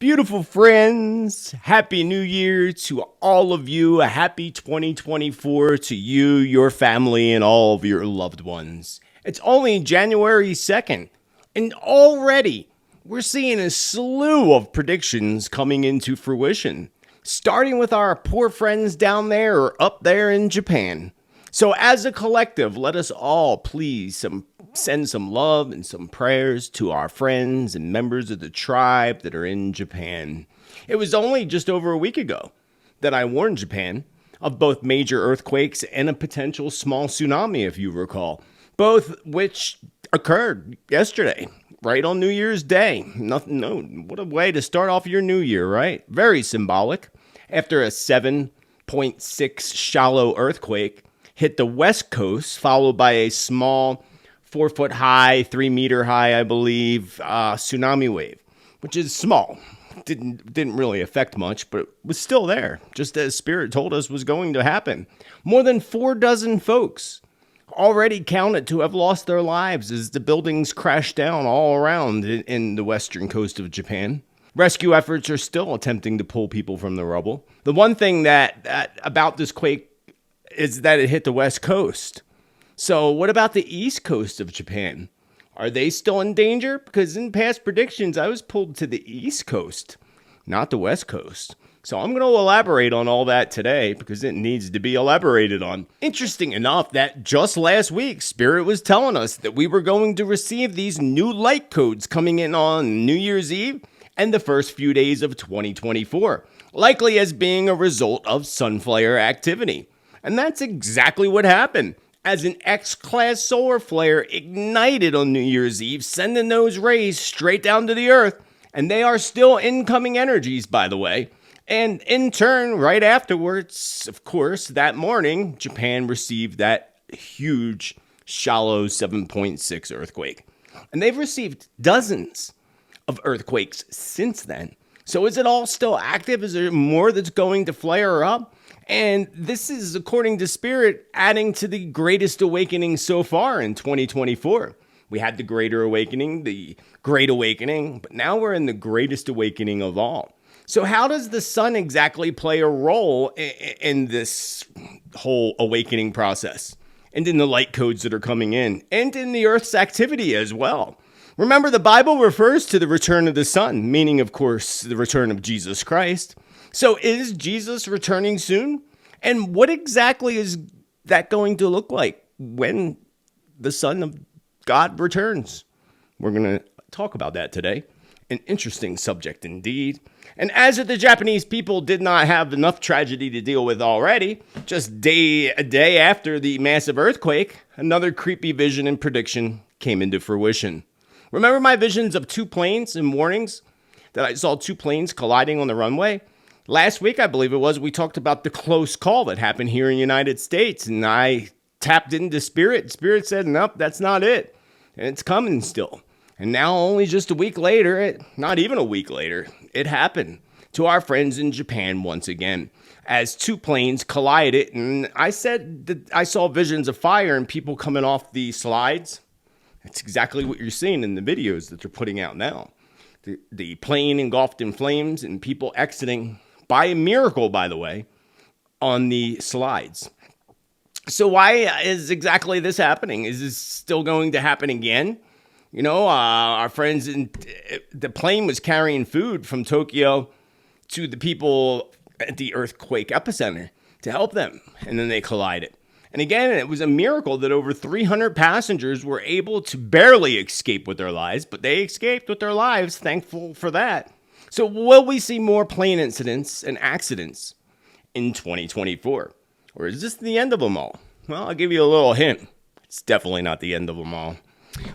Beautiful friends, Happy New Year to all of you. A happy 2024 to you, your family, and all of your loved ones. It's only January 2nd, and already we're seeing a slew of predictions coming into fruition, starting with our poor friends down there or up there in Japan. So as a collective, let us all please send some love and some prayers to our friends and members of the tribe that are in Japan. It was only just over a week ago that I warned Japan of both major earthquakes and a potential small tsunami, if you recall, both which occurred yesterday, right on New Year's Day. What a way to start off your new year, right? Very symbolic. After a 7.6 shallow earthquake hit the west coast, followed by a small 4-foot high, 3-meter high, I believe, tsunami wave, which is small. Didn't really affect much, but was still there, just as Spirit told us was going to happen. More than 4 folks already counted to have lost their lives as the buildings crashed down all around in the western coast of Japan. Rescue efforts are still attempting to pull people from the rubble. The one thing that about this quake is that it hit the west coast. So what about the east coast of Japan? Are they still in danger? Because in past predictions, I was pulled to the east coast, not the west coast. So I'm going to elaborate on all that today because it needs to be elaborated on. Interesting enough that just last week, Spirit was telling us that we were going to receive these new light codes coming in on New Year's Eve and the first few days of 2024, likely as being a result of sunflare activity. And that's exactly what happened, as an X-class solar flare ignited on New Year's Eve, sending those rays straight down to the Earth, and they are still incoming energies, by the way. And in turn, right afterwards, of course, that morning, Japan received that huge, shallow 7.6 earthquake. And they've received dozens of earthquakes since then. So is it all still active? Is there more that's going to flare up? And this is, according to Spirit, adding to the greatest awakening so far in 2024. We had the Greater Awakening, the Great Awakening, but now we're in the greatest awakening of all. So how does the sun exactly play a role in this whole awakening process? And in the light codes that are coming in, and in the Earth's activity as well? Remember, the Bible refers to the return of the sun, meaning, of course, the return of Jesus Christ. So is Jesus returning soon? And what exactly is that going to look like when the Son of God returns? We're going to talk about that today. An interesting subject indeed. And as if the Japanese people did not have enough tragedy to deal with already, just a day after the massive earthquake, another creepy vision and prediction came into fruition. Remember my visions of 2 planes and warnings that I saw 2 planes colliding on the runway? Last week, I believe it was, we talked about the close call that happened here in the United States, and I tapped into Spirit. Spirit said, nope, that's not it. And it's coming still. And now only just a week later, not even a week later, it happened to our friends in Japan once again, as 2 planes collided. And I said that I saw visions of fire and people coming off the slides. That's exactly what you're seeing in the videos that they're putting out now. The plane engulfed in flames and people exiting, by a miracle, by the way, on the slides. So why is exactly this happening? Is this still going to happen again? You know, our friends the plane was carrying food from Tokyo to the people at the earthquake epicenter to help them. And then they collided. And again, it was a miracle that over 300 passengers were able to barely escape with their lives, but they escaped with their lives. Thankful for that. So will we see more plane incidents and accidents in 2024? Or is this the end of them all? Well, I'll give you a little hint. It's definitely not the end of them all.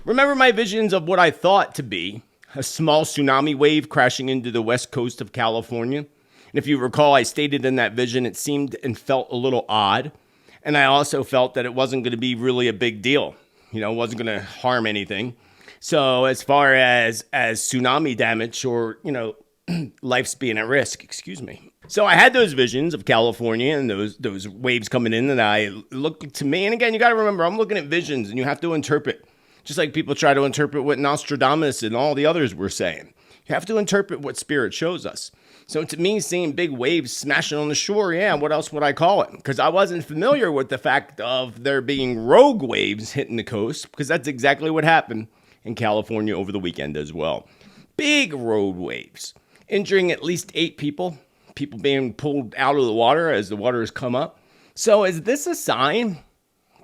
Remember my visions of what I thought to be a small tsunami wave crashing into the west coast of California? And if you recall, I stated in that vision it seemed and felt a little odd. And I also felt that it wasn't going to be really a big deal. You know, it wasn't going to harm anything. So as far as tsunami damage or, you know, life's being at risk, excuse me. So I had those visions of California and those waves coming in, and I looked to me, and again, you got to remember, I'm looking at visions, and you have to interpret Just like people try to interpret what Nostradamus and all the others were saying. You have to interpret what spirit shows us. So to me, seeing big waves smashing on the shore, yeah, what else would I call it? Because I wasn't familiar with the fact of there being rogue waves hitting the coast, because that's exactly what happened in California over the weekend as well. Big rogue waves, injuring at least 8 people, people being pulled out of the water as the water has come up. So is this a sign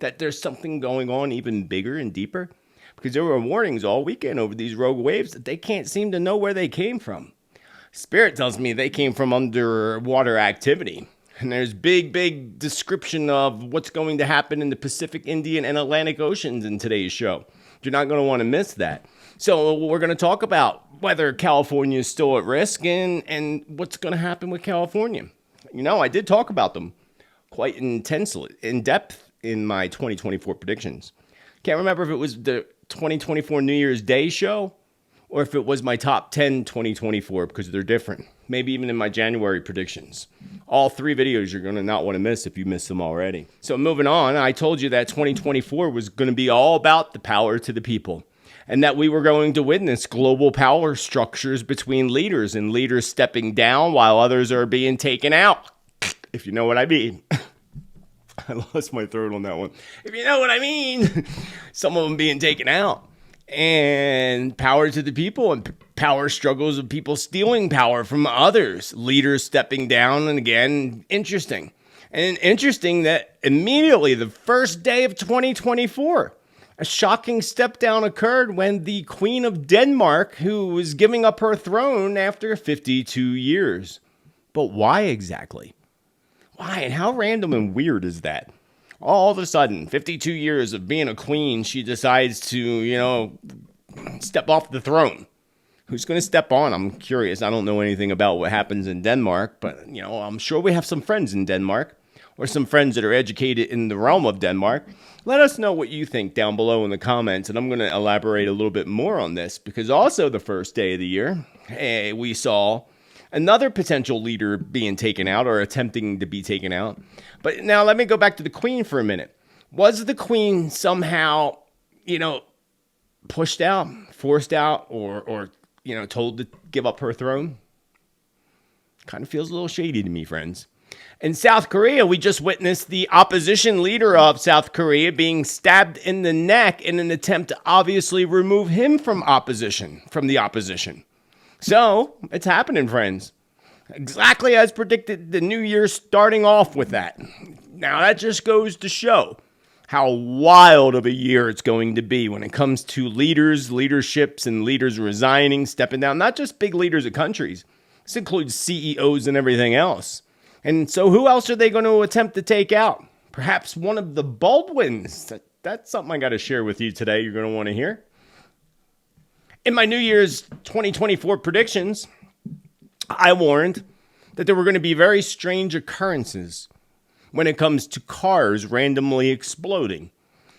that there's something going on even bigger and deeper? Because there were warnings all weekend over these rogue waves that they can't seem to know where they came from. Spirit tells me they came from underwater activity. And there's big description of what's going to happen in the Pacific, Indian, and Atlantic Oceans in today's show. You're not going to want to miss that. So we're going to talk about whether California is still at risk and what's going to happen with California. You know, I did talk about them quite intensely, in depth in my 2024 predictions. Can't remember if it was the 2024 New Year's Day show or if it was my top 10 2024 because they're different. Maybe even in my January predictions. All 3 videos you're going to not want to miss if you missed them already. So moving on, I told you that 2024 was going to be all about the power to the people. And that we were going to witness global power structures between leaders and leaders stepping down while others are being taken out. If you know what I mean. I lost my throat on that one. If you know what I mean. Some of them being taken out. And power to the people and power struggles of people stealing power from others. Leaders stepping down. And again, interesting. And interesting that immediately the first day of 2024, a shocking step down occurred when the Queen of Denmark, who was giving up her throne after 52 years. But why exactly? Why? And how random and weird is that? All of a sudden, 52 years of being a queen, she decides to, step off the throne. Who's going to step on? I'm curious. I don't know anything about what happens in Denmark, but, I'm sure we have some friends in Denmark or some friends that are educated in the realm of Denmark. Let us know what you think down below in the comments, and I'm going to elaborate a little bit more on this because also the first day of the year, we saw another potential leader being taken out or attempting to be taken out. But now let me go back to the Queen for a minute. Was the Queen somehow, pushed out, forced out, or told to give up her throne? Kind of feels a little shady to me, friends. In South Korea, we just witnessed the opposition leader of South Korea being stabbed in the neck in an attempt to obviously remove him from the opposition. So, it's happening, friends. Exactly as predicted, the new year starting off with that. Now, that just goes to show how wild of a year it's going to be when it comes to leaders, leaderships, and leaders resigning, stepping down. Not just big leaders of countries. This includes CEOs and everything else. And so who else are they going to attempt to take out? Perhaps one of the Baldwins. That's something I got to share with you today you're going to want to hear. In my New Year's 2024 predictions, I warned that there were going to be very strange occurrences when it comes to cars randomly exploding.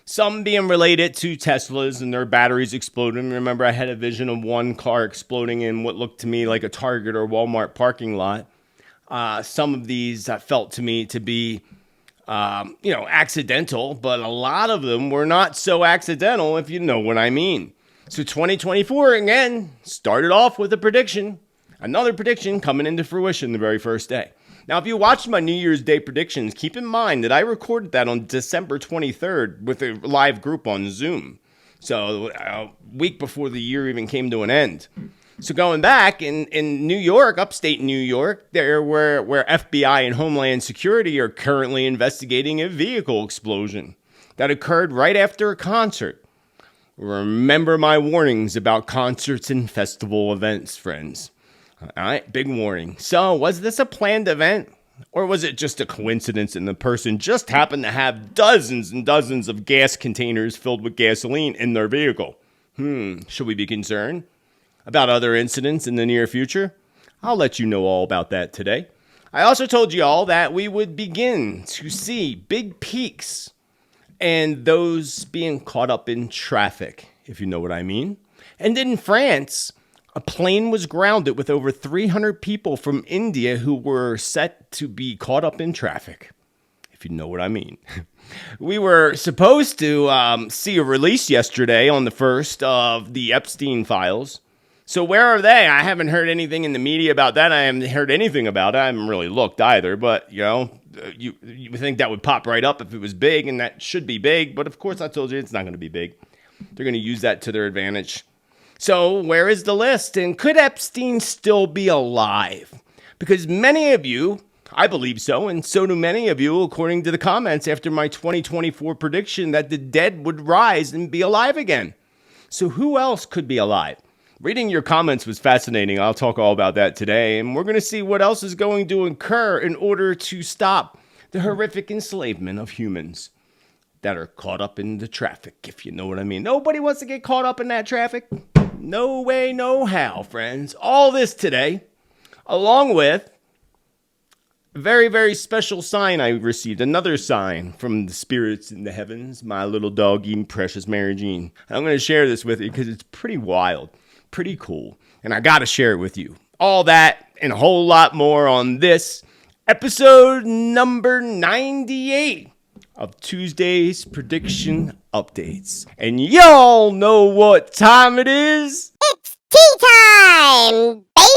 Some being related to Teslas and their batteries exploding. Remember, I had a vision of one car exploding in what looked to me like a Target or Walmart parking lot. Some of these felt to me to be, accidental, but a lot of them were not so accidental, if you know what I mean. So 2024, again, started off with a prediction. Another prediction coming into fruition the very first day. Now, if you watched my New Year's Day predictions, keep in mind that I recorded that on December 23rd with a live group on Zoom. So a week before the year even came to an end. So going back in New York, upstate New York, there where FBI and Homeland Security are currently investigating a vehicle explosion that occurred right after a concert. Remember my warnings about concerts and festival events, friends. All right, big warning. So was this a planned event? Or was it just a coincidence and the person just happened to have dozens and dozens of gas containers filled with gasoline in their vehicle? Should we be concerned about other incidents in the near future? I'll let you know all about that today. I also told you all that we would begin to see big peaks and those being caught up in traffic, if you know what I mean. And in France, a plane was grounded with over 300 people from India who were set to be caught up in traffic. if you know what I mean. We were supposed to see a release yesterday on the first of the Epstein files. So where are they? I haven't heard anything in the media about that. I haven't heard anything about it. I haven't really looked either. But, you would think that would pop right up if it was big, and that should be big. But, of course, I told you it's not going to be big. They're going to use that to their advantage. So where is the list? And could Epstein still be alive? Because many of you, I believe so, and so do many of you, according to the comments after my 2024 prediction that the dead would rise and be alive again. So who else could be alive? Reading your comments was fascinating. I'll talk all about that today, and we're going to see what else is going to occur in order to stop the horrific enslavement of humans that are caught up in the traffic, if you know what I mean. Nobody wants to get caught up in that traffic. No way, no how, friends. All this today, along with a very, very special sign I received. Another sign from the spirits in the heavens, my little doggy, precious Mary Jean. I'm going to share this with you because it's pretty wild. Pretty cool, and I gotta share it with you. All that and a whole lot more on this episode number 98 of Tuesday's Prediction Updates. And y'all know what time it is? It's tea time, baby!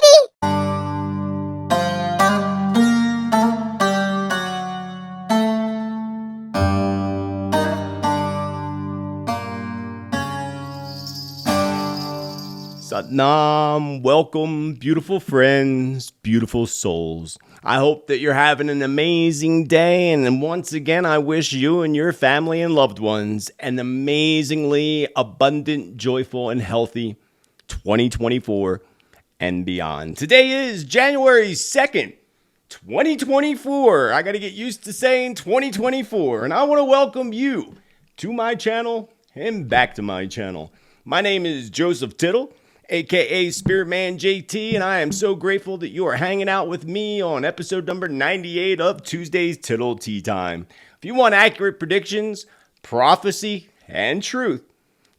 Satnam, welcome, beautiful friends, beautiful souls. I hope that you're having an amazing day, and once again, I wish you and your family and loved ones an amazingly abundant, joyful, and healthy 2024 and beyond. Today is January 2nd, 2024. I got to get used to saying 2024, and I want to welcome you to my channel and back to my channel. My name is Joseph Tittel, aka Spiritman JT, and I am so grateful that you are hanging out with me on episode number 98 of Tuesday's Tittle Tea Time. If you want accurate predictions, prophecy, and truth,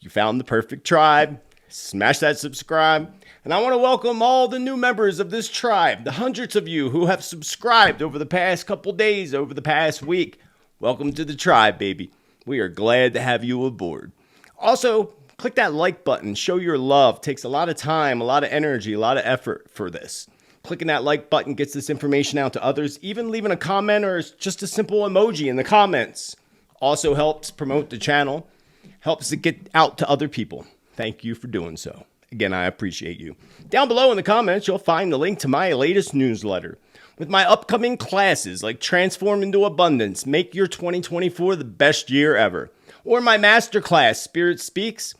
you found the perfect tribe. Smash that subscribe. And I want to welcome all the new members of this tribe, the hundreds of you who have subscribed over the past couple days, over the past week. Welcome to the tribe, baby. We are glad to have you aboard. Also, click that like button. Show your love. Takes a lot of time, a lot of energy, a lot of effort for this. Clicking that like button gets this information out to others. Even leaving a comment or just a simple emoji in the comments also helps promote the channel, helps it get out to other people. Thank you for doing so. Again, I appreciate you. Down below in the comments, you'll find the link to my latest newsletter with my upcoming classes like Transform into Abundance, Make Your 2024 the Best Year Ever, or my masterclass, Spirit Speaks,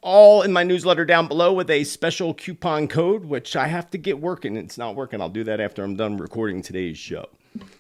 all in my newsletter down below with a special coupon code, which I have to get working. It's not working. I'll do that after I'm done recording today's show.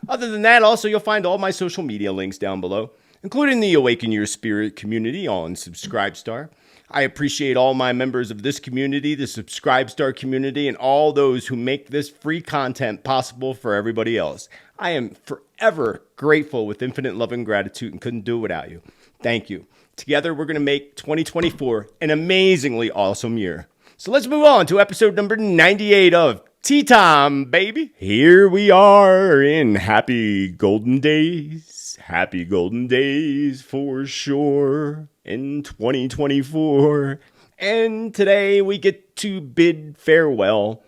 Other than that, also, you'll find all my social media links down below, including the Awaken Your Spirit community on Subscribestar. I appreciate all my members of this community, the Subscribestar community, and all those who make this free content possible for everybody else. I am forever grateful with infinite love and gratitude and couldn't do it without you. Thank you. Together, we're going to make 2024 an amazingly awesome year. So let's move on to episode number 98 of Tea Time, baby. Here we are in happy golden days. Happy golden days for sure in 2024. And today we get to bid farewell,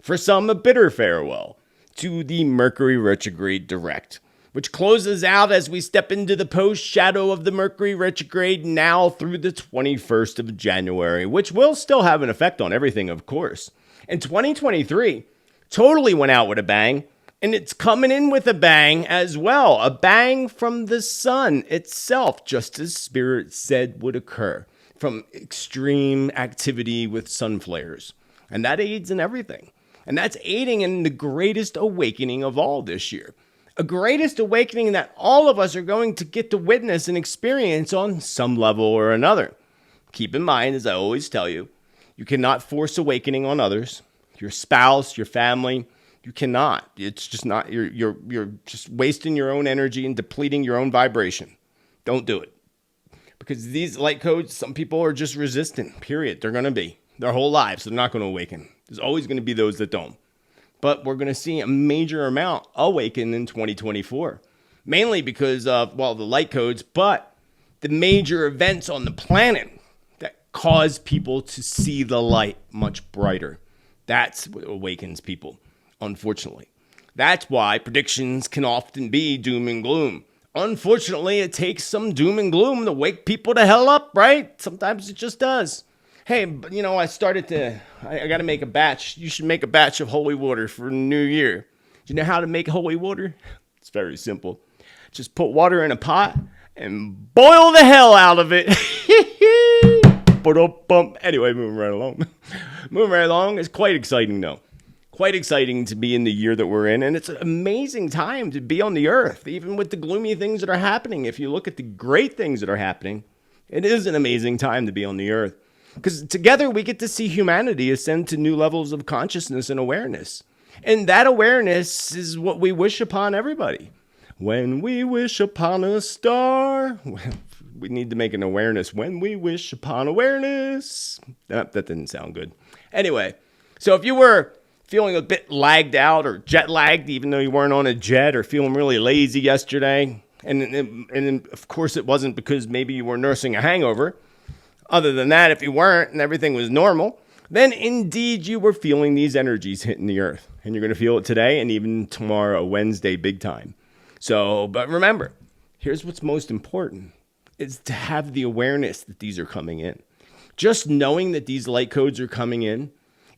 for some a bitter farewell, to the Mercury retrograde direct, which closes out as we step into the post-shadow of the Mercury retrograde now through the 21st of January, which will still have an effect on everything, of course. And 2023 totally went out with a bang, and it's coming in with a bang as well. A bang from the sun itself, just as Spirit said would occur, from extreme activity with sun flares. And that aids in everything. And that's aiding in the greatest awakening of all this year. A greatest awakening that all of us are going to get to witness and experience on some level or another. Keep in mind, as I always tell you, you cannot force awakening on others. Your spouse, your family, you cannot. It's just not, you're just wasting your own energy and depleting your own vibration. Don't do it. Because these light codes, some people are just resistant, period. They're going to be. Their whole lives, they're not going to awaken. There's always going to be those that don't. But we're going to see a major amount awaken in 2024. mainly because of, well, the light codes, but the major events on the planet that cause people to see the light much brighter. That's what awakens people, unfortunately. That's why predictions can often be doom and gloom. Unfortunately, it takes some doom and gloom to wake people the hell up, right? Sometimes it just does. Hey, but I got to make a batch. You should make a batch of holy water for the new year. Do you know how to make holy water? It's very simple. Just put water in a pot and boil the hell out of it. Anyway, moving right along. Moving right along. It's quite exciting, though. Quite exciting to be in the year that we're in, and it's an amazing time to be on the earth, even with the gloomy things that are happening. If you look at the great things that are happening, it is an amazing time to be on the earth, because together we get to see humanity ascend to new levels of consciousness and awareness, and that awareness is what we wish upon everybody. When we wish upon a star, we need to make an awareness. When we wish upon awareness. That didn't sound good. Anyway, so if you were feeling a bit lagged out or jet lagged, even though you weren't on a jet, or feeling really lazy yesterday, and of course it wasn't because maybe you were nursing a hangover. Other than that, if you weren't and everything was normal, then indeed you were feeling these energies hitting the earth. And you're going to feel it today and even tomorrow, Wednesday, big time. So, but remember, here's what's most important, is to have the awareness that these are coming in. Just knowing that these light codes are coming in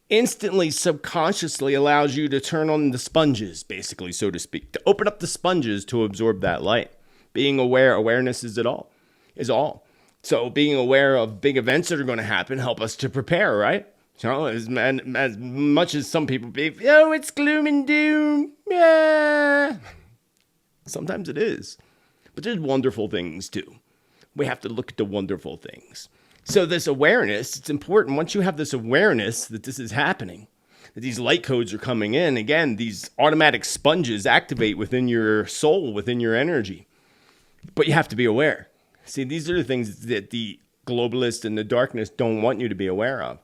instantly, subconsciously allows you to turn on the sponges, basically, so to speak, to open up the sponges to absorb that light. Being aware, awareness is all. So being aware of big events that are going to happen help us to prepare, right? So as much as some people be, it's gloom and doom. Yeah. Sometimes it is. But there's wonderful things too. We have to look at the wonderful things. So this awareness, it's important. Once you have this awareness that this is happening, that these light codes are coming in, again, these automatic sponges activate within your soul, within your energy. But you have to be aware. See, these are the things that the globalists and the darkness don't want you to be aware of.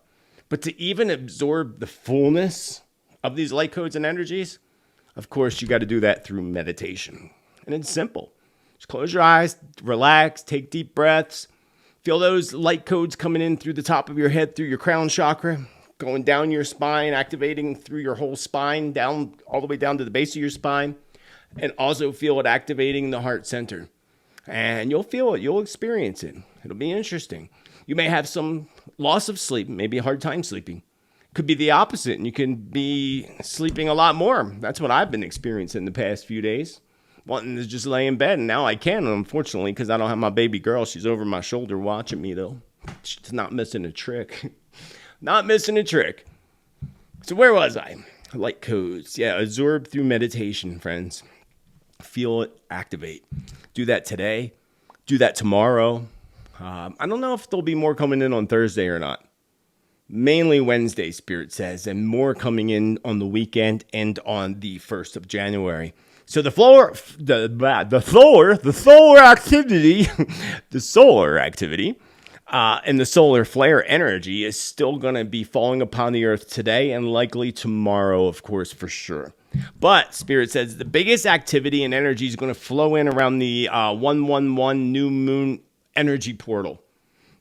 But to even absorb the fullness of these light codes and energies, of course, you got to do that through meditation. And it's simple. Just close your eyes, relax, take deep breaths. Feel those light codes coming in through the top of your head, through your crown chakra, going down your spine, activating through your whole spine, down all the way down to the base of your spine, and also feel it activating the heart center. And you'll feel it. You'll experience it. It'll be interesting. You may have some loss of sleep, maybe a hard time sleeping. Could be the opposite, and you can be sleeping a lot more. That's what I've been experiencing the past few days. Wanting to just lay in bed, and now I can, unfortunately, because I don't have my baby girl. She's over my shoulder watching me, though. She's not missing a trick. Not missing a trick. So where was I? Light codes. Yeah, absorb through meditation, friends. Feel it, activate. Do that today. Do that tomorrow. I don't know if there'll be more coming in on Thursday or not. Mainly Wednesday, Spirit says, and more coming in on the weekend and on the 1st of January. So the solar activity, the solar activity, and the solar flare energy is still going to be falling upon the earth today and likely tomorrow, of course, for sure. But Spirit says the biggest activity and energy is going to flow in around the 111 new moon energy portal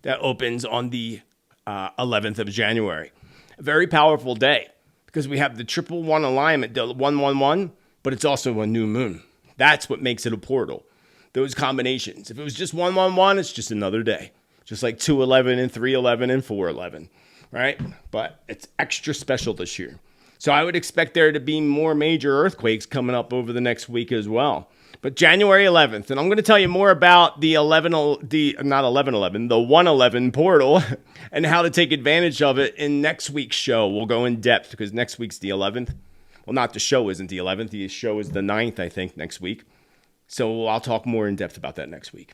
that opens on the 11th of January. A very powerful day because we have the 111 alignment, the 111. But it's also a new moon. That's what makes it a portal. Those combinations. If it was just 111, it's just another day. Just like 211 and 311 and 411, right? But it's extra special this year. So I would expect there to be more major earthquakes coming up over the next week as well. But January 11th, and I'm going to tell you more about the 111 portal and how to take advantage of it in next week's show. We'll go in depth because next week's the 11th. Well, not the show isn't the 11th. The show is the 9th, I think, next week. So I'll talk more in depth about that next week.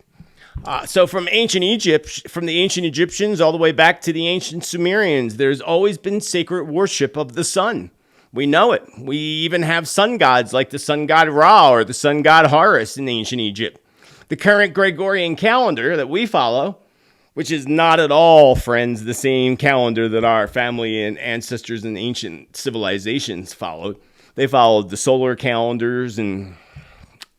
So from ancient Egypt, from the ancient Egyptians all the way back to the ancient Sumerians, there's always been sacred worship of the sun. We know it. We even have sun gods like the sun god Ra or the sun god Horus in ancient Egypt. The current Gregorian calendar that we follow, which is not at all, friends, the same calendar that our family and ancestors in ancient civilizations followed. They followed the solar calendars and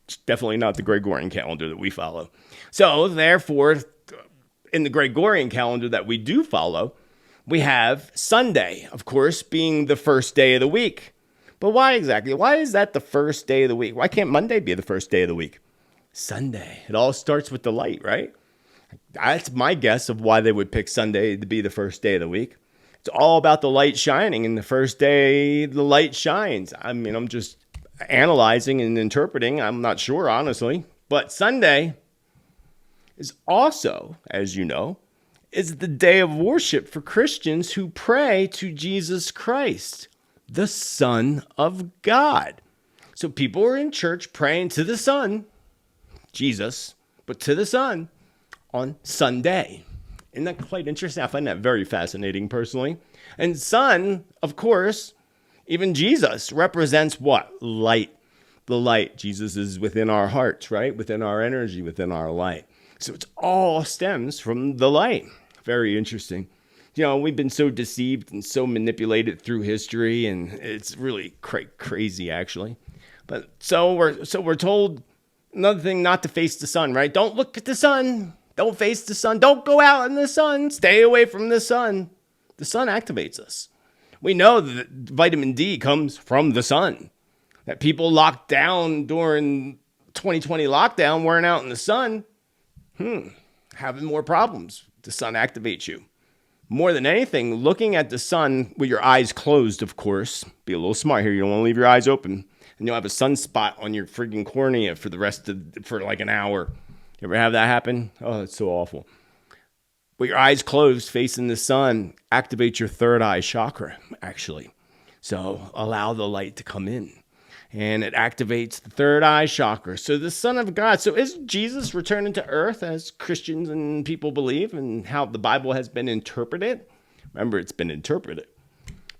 It's definitely not the Gregorian calendar that we follow. So therefore, in the Gregorian calendar that we do follow, we have Sunday, of course, being the first day of the week. But why exactly? Why is that the first day of the week? Why can't Monday be the first day of the week? Sunday. It all starts with the light, right? That's my guess of why they would pick Sunday to be the first day of the week. It's all about the light shining, and the first day the light shines. I mean, I'm just analyzing and interpreting. I'm not sure, honestly. But Sunday is also, as you know, is the day of worship for Christians who pray to Jesus Christ, the Son of God. So people are in church praying to the Son, Jesus, but to the Son on Sunday. Isn't that quite interesting? I find that very fascinating personally. And Son, of course, even Jesus represents what? Light. The light. Jesus is within our hearts, right? Within our energy, within our light. So it all stems from the light. Very interesting. You know, we've been so deceived and so manipulated through history, and it's really crazy, actually. But so we're told another thing, not to face the sun, right? Don't look at the sun. Don't face the sun. Don't go out in the sun. Stay away from the sun. The sun activates us. We know that vitamin D comes from the sun. That people locked down during 2020 lockdown weren't out in the sun, having more problems. The sun activates you. More than anything, looking at the sun with your eyes closed, of course. Be a little smart here. You don't want to leave your eyes open. And you'll have a sunspot on your freaking cornea for like an hour. You ever have that happen? Oh, it's so awful. With your eyes closed, facing the sun, activates your third eye chakra, actually. So allow the light to come in. And it activates the third eye chakra. So the Son of God. So is Jesus returning to earth as Christians and people believe, and how the Bible has been interpreted? Remember, it's been interpreted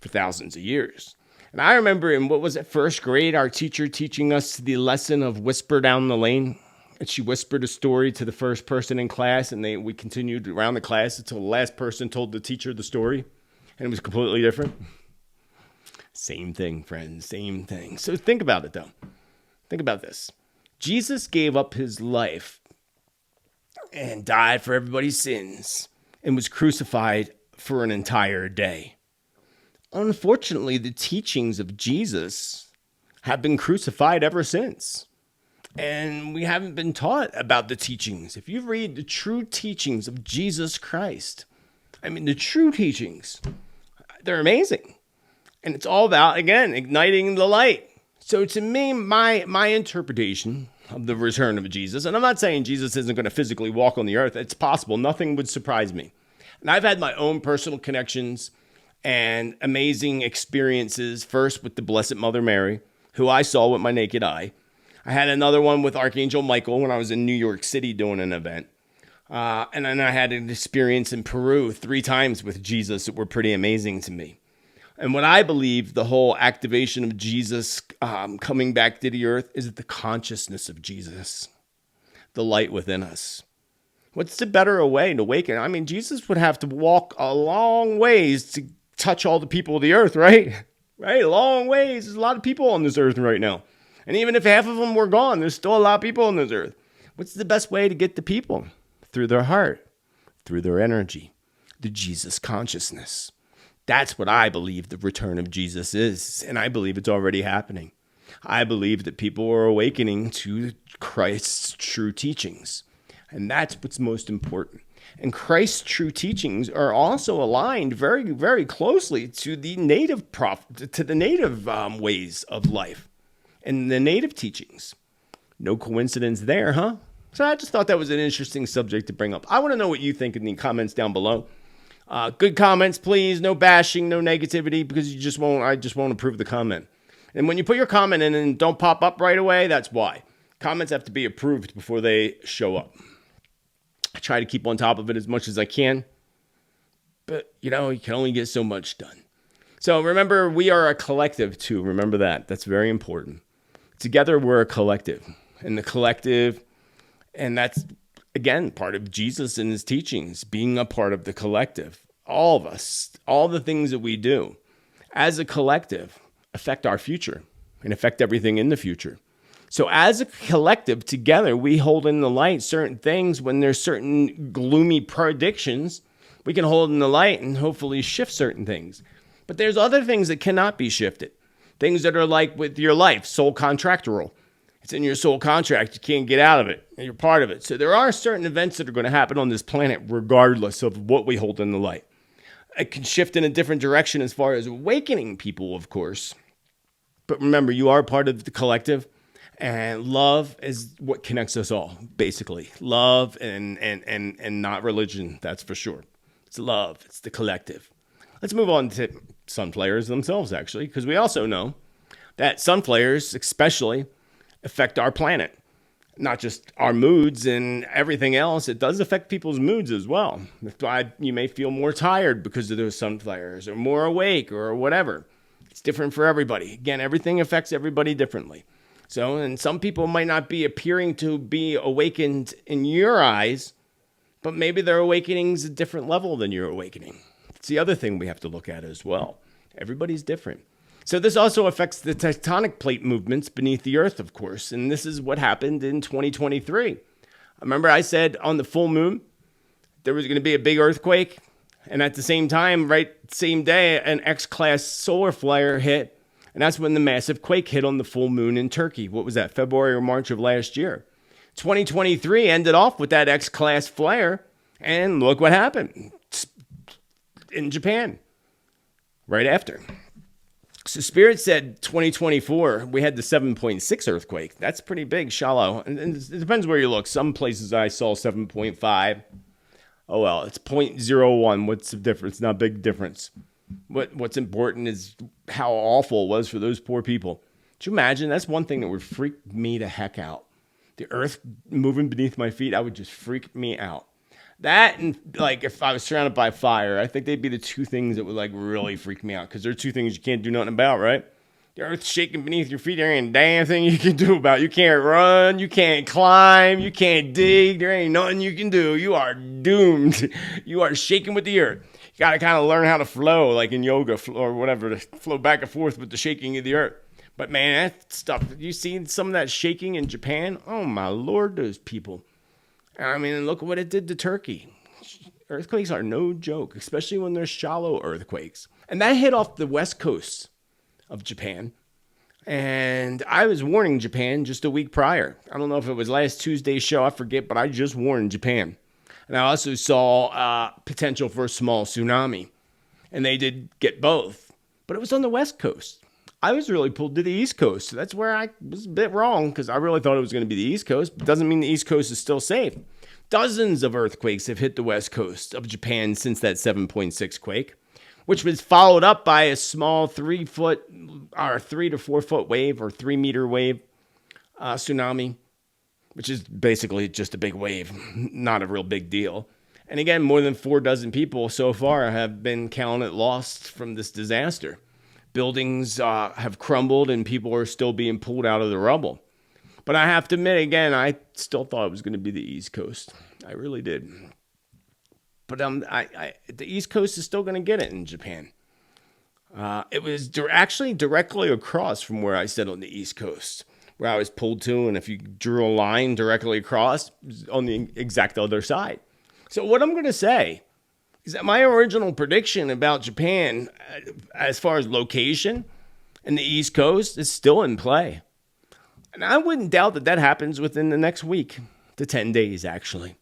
for thousands of years. And I remember in, first grade, our teacher teaching us the lesson of Whisper Down the Lane. And she whispered a story to the first person in class, and we continued around the class until the last person told the teacher the story. And it was completely different. Same thing, friends, same thing. So think about it, though. Think about this. Jesus gave up his life and died for everybody's sins and was crucified for an entire day. Unfortunately, the teachings of Jesus have been crucified ever since. And we haven't been taught about the teachings. If you read the true teachings of Jesus Christ, I mean, the true teachings, they're amazing. And it's all about, again, igniting the light. So to me, my interpretation of the return of Jesus, and I'm not saying Jesus isn't going to physically walk on the earth. It's possible. Nothing would surprise me. And I've had my own personal connections and amazing experiences, first with the Blessed Mother Mary, who I saw with my naked eye. I had another one with Archangel Michael when I was in New York City doing an event. And then I had an experience in Peru 3 times with Jesus that were pretty amazing to me. And what I believe the whole activation of Jesus coming back to the earth is the consciousness of Jesus, the light within us. What's the better way to awaken? I mean, Jesus would have to walk a long ways to touch all the people of the earth, right? Right, long ways. There's a lot of people on this earth right now. And even if half of them were gone, there's still a lot of people on this earth. What's the best way to get the people? Through their heart, through their energy, the Jesus consciousness. That's what I believe the return of Jesus is, and I believe it's already happening. I believe that people are awakening to Christ's true teachings, and that's what's most important. And Christ's true teachings are also aligned very, very closely to the native ways of life and the native teachings. No coincidence there, huh? So I just thought that was an interesting subject to bring up. I want to know what you think in the comments down below. Good comments, please. No bashing, no negativity, because I just won't approve the comment. And when you put your comment in and don't pop up right away, that's why. Comments have to be approved before they show up. I try to keep on top of it as much as I can. But, you can only get so much done. So remember, we are a collective too. Remember that. That's very important. Together, we're a collective. And the collective, and that's, again, part of Jesus and his teachings, being a part of the collective. All of us, all the things that we do as a collective affect our future and affect everything in the future. So as a collective together, we hold in the light certain things when there's certain gloomy predictions. We can hold in the light and hopefully shift certain things. But there's other things that cannot be shifted. Things that are like with your life, soul contractual. It's in your soul contract. You can't get out of it. You're part of it. So there are certain events that are going to happen on this planet regardless of what we hold in the light. It can shift in a different direction as far as awakening people, of course. But remember, you are part of the collective. And love is what connects us all, basically. Love and not religion, that's for sure. It's love. It's the collective. Let's move on to sun flares themselves, actually, because we also know that sun flares especially affect our planet. Not just our moods and everything else. It does affect people's moods as well. That's why you may feel more tired because of those sun flares or more awake or whatever. It's different for everybody. Again, everything affects everybody differently. So, and some people might not be appearing to be awakened in your eyes, but maybe their awakening's a different level than your awakening. It's the other thing we have to look at as well. Everybody's different. So this also affects the tectonic plate movements beneath the earth, of course. And this is what happened in 2023. Remember I said on the full moon, there was going to be a big earthquake. And at the same time, right, same day, an X-class solar flare hit. And that's when the massive quake hit on the full moon in Turkey. What was that, February or March of last year? 2023 ended off with that X-class flare. And look what happened in Japan right after. So Spirit said 2024, we had the 7.6 earthquake. That's pretty big, shallow. And it depends where you look. Some places I saw 7.5. Oh, well, it's 0.01. What's the difference? Not a big difference. What's important is how awful it was for those poor people. Could you imagine? That's one thing that would freak me the heck out. The earth moving beneath my feet, I would just freak me out. That and like if I was surrounded by fire, I think they'd be the two things that would like really freak me out because they're two things you can't do nothing about, right? The earth shaking beneath your feet, there ain't a damn thing you can do about it. You can't run, you can't climb, you can't dig, there ain't nothing you can do. You are doomed. You are shaking with the earth. You got to kind of learn how to flow like in yoga or whatever, to flow back and forth with the shaking of the earth. But man, that stuff, you seen some of that shaking in Japan? Oh my Lord, those people. I mean, look what it did to Turkey. Earthquakes are no joke, especially when they're shallow earthquakes. And that hit off the west coast of Japan. And I was warning Japan just a week prior. I don't know if it was last Tuesday's show, I forget, but I just warned Japan. And I also saw potential for a small tsunami. And they did get both. But it was on the west coast. I was really pulled to the East Coast. So that's where I was a bit wrong because I really thought it was going to be the East Coast. But doesn't mean the East Coast is still safe. Dozens of earthquakes have hit the west coast of Japan since that 7.6 quake, which was followed up by a small 3 to 4 foot wave or 3 meter wave tsunami, which is basically just a big wave, not a real big deal. And again, more than 4 dozen people so far have been counted lost from this disaster. Buildings have crumbled and people are still being pulled out of the rubble. But I have to admit, again, I still thought it was going to be the East Coast. I really did. But the East Coast is still going to get it in Japan. It was actually directly across from where I said on the East Coast, where I was pulled to. And if you drew a line directly across, it was on the exact other side. So what I'm going to say is that my original prediction about Japan, as far as location and the East Coast, is still in play. And I wouldn't doubt that that happens within the next week to 10 days, actually.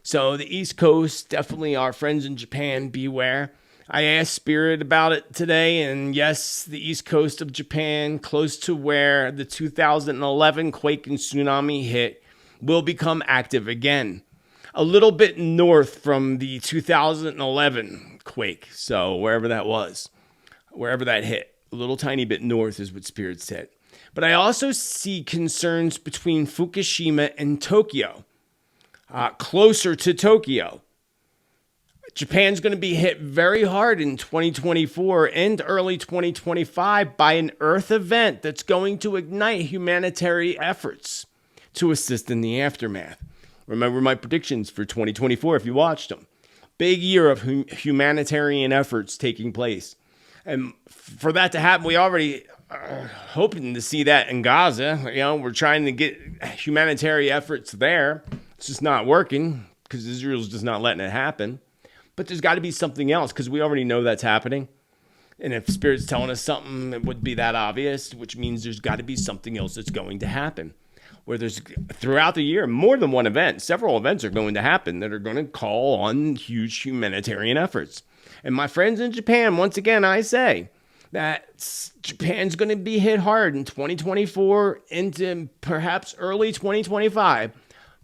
So the East Coast, definitely our friends in Japan, beware. I asked Spirit about it today, and yes, the East Coast of Japan, close to where the 2011 quake and tsunami hit, will become active again. A little bit north from the 2011 quake, so wherever that was, wherever that hit, a little tiny bit north is what Spirit said. But I also see concerns between Fukushima and Tokyo, closer to Tokyo. Japan's going to be hit very hard in 2024 and early 2025 by an Earth event that's going to ignite humanitarian efforts to assist in the aftermath. Remember my predictions for 2024 if you watched them. Big year of humanitarian efforts taking place. And for that to happen, we already hoping to see that in Gaza. We're trying to get humanitarian efforts there. It's just not working because Israel's just not letting it happen. But there's got to be something else because we already know that's happening. And if Spirit's telling us something, it would be that obvious, which means there's got to be something else that's going to happen. Where there's, throughout the year, more than one event, several events are going to happen that are going to call on huge humanitarian efforts. And my friends in Japan, once again, I say that Japan's going to be hit hard in 2024 into perhaps early 2025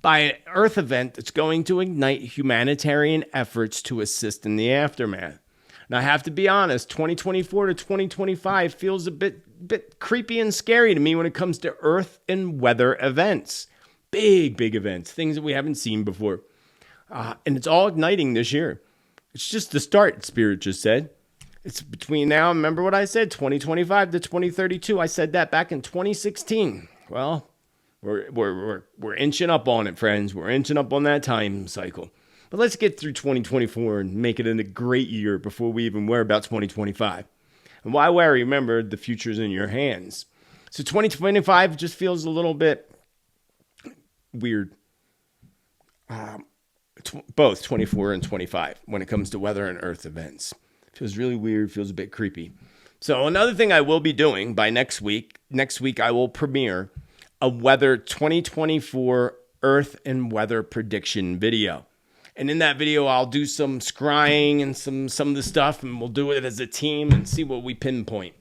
by an Earth event that's going to ignite humanitarian efforts to assist in the aftermath. And I have to be honest, 2024 to 2025 feels a bit creepy and scary to me when it comes to Earth and weather events. Big events, things that we haven't seen before. And it's all igniting this year. It's just the start, Spirit just said. It's between now, remember what I said, 2025 to 2032. I said that back in 2016. Well, we're inching up on it, friends. We're inching up on that time cycle. But let's get through 2024 and make it a great year before we even worry about 2025. And why worry? Remember, the future's in your hands. So 2025 just feels a little bit weird. Both 24 and 25 when it comes to weather and Earth events. Feels really weird, feels a bit creepy. So another thing I will be doing by next week I will premiere a weather 2024 Earth and weather prediction video. And in that video, I'll do some scrying and some of the stuff, and we'll do it as a team and see what we pinpoint.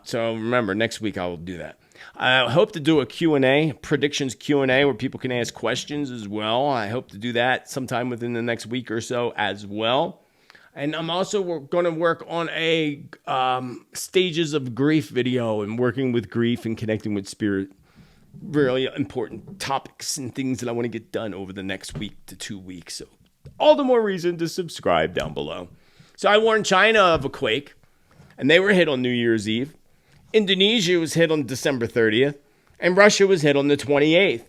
So remember, next week I will do that. I hope to do a Q&A, predictions Q&A, where people can ask questions as well. I hope to do that sometime within the next week or so as well. And I'm also going to work on a stages of grief video and working with grief and connecting with Spirit. Really important topics and things that I want to get done over the next week to 2 weeks. So all the more reason to subscribe down below. So I warned China of a quake, and they were hit on New Year's Eve. Indonesia was hit on December 30th, and Russia was hit on the 28th.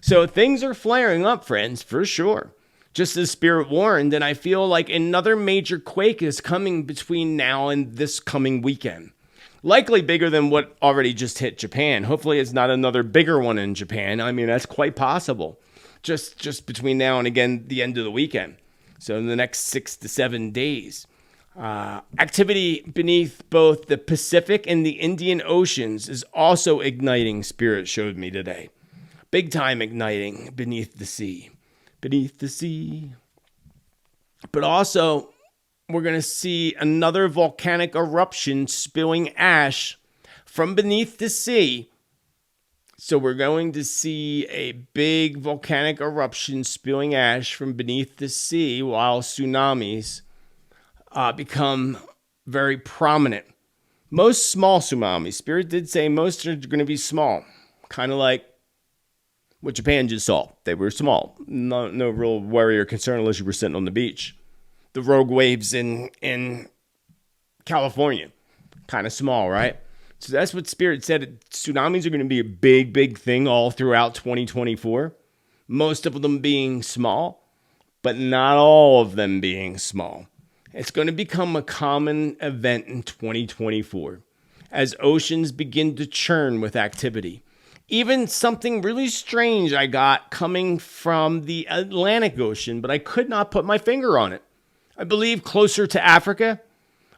So things are flaring up, friends, for sure. Just as Spirit warned, and I feel like another major quake is coming between now and this coming weekend. Likely bigger than what already just hit Japan. Hopefully it's not another bigger one in Japan. I mean, that's quite possible. Just between now and, again, the end of the weekend. So in the next 6 to 7 days. Activity beneath both the Pacific and the Indian Oceans is also igniting, Spirit showed me today. Big time igniting beneath the sea. Beneath the sea. But also, we're going to see another volcanic eruption spewing ash from beneath the sea. So we're going to see a big volcanic eruption spewing ash from beneath the sea while tsunamis become very prominent. Most small tsunamis. Spirit did say most are going to be small. Kind of like what Japan just saw. They were small. No real worry or concern unless you were sitting on the beach. The rogue waves in California. Kind of small, right? So that's what Spirit said. Tsunamis are going to be a big thing all throughout 2024. Most of them being small, but not all of them being small. It's going to become a common event in 2024 as oceans begin to churn with activity. Even something really strange I got coming from the Atlantic Ocean, but I could not put my finger on it. I believe closer to Africa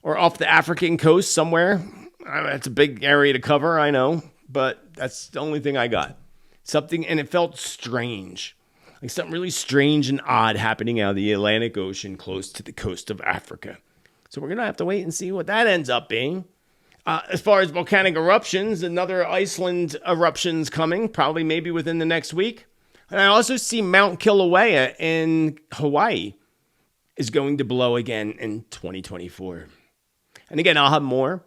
or off the African coast somewhere. That's a big area to cover, I know, but that's the only thing I got. Something, and it felt strange. Like something really strange and odd happening out of the Atlantic Ocean close to the coast of Africa. So we're going to have to wait and see what that ends up being. As far as volcanic eruptions, another Iceland eruption's coming, probably maybe within the next week. And I also see Mount Kilauea in Hawaii is going to blow again in 2024. And again, I'll have more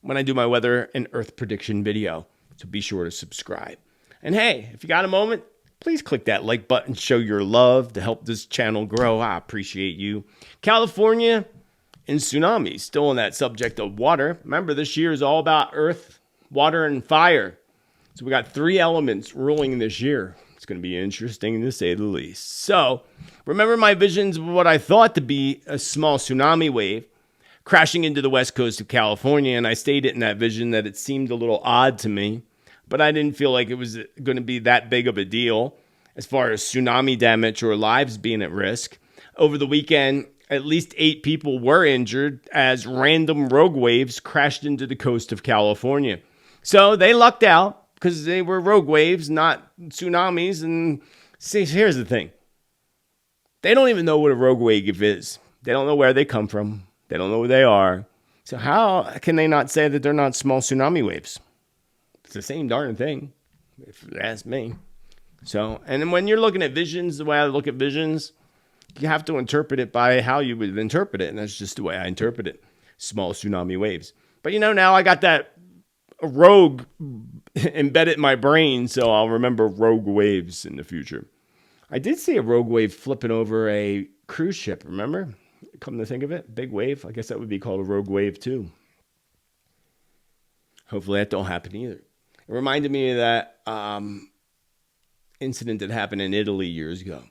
when I do my weather and earth prediction video. So be sure to subscribe. And hey, if you got a moment, please click that like button, show your love to help this channel grow. I appreciate you. California and tsunamis, still on that subject of water. Remember, this year is all about earth, water, and fire. So we got 3 elements ruling this year. It's going to be interesting to say the least. So remember my visions of what I thought to be a small tsunami wave crashing into the west coast of California. And I stated in that vision that it seemed a little odd to me, but I didn't feel like it was going to be that big of a deal as far as tsunami damage or lives being at risk. Over the weekend, at least 8 people were injured as random rogue waves crashed into the coast of California. So they lucked out because they were rogue waves, not tsunamis. And see, here's the thing. They don't even know what a rogue wave is. They don't know where they come from. They don't know who they are. So how can they not say that they're not small tsunami waves? It's the same darn thing, if you ask me. So, and then when you're looking at visions, the way I look at visions, you have to interpret it by how you would interpret it. And that's just the way I interpret it. Small tsunami waves. But now I got that rogue embedded in my brain, so I'll remember rogue waves in the future. I did see a rogue wave flipping over a cruise ship, remember? Come to think of it, big wave. I guess that would be called a rogue wave too. Hopefully that don't happen either. It reminded me of that incident that happened in Italy years ago.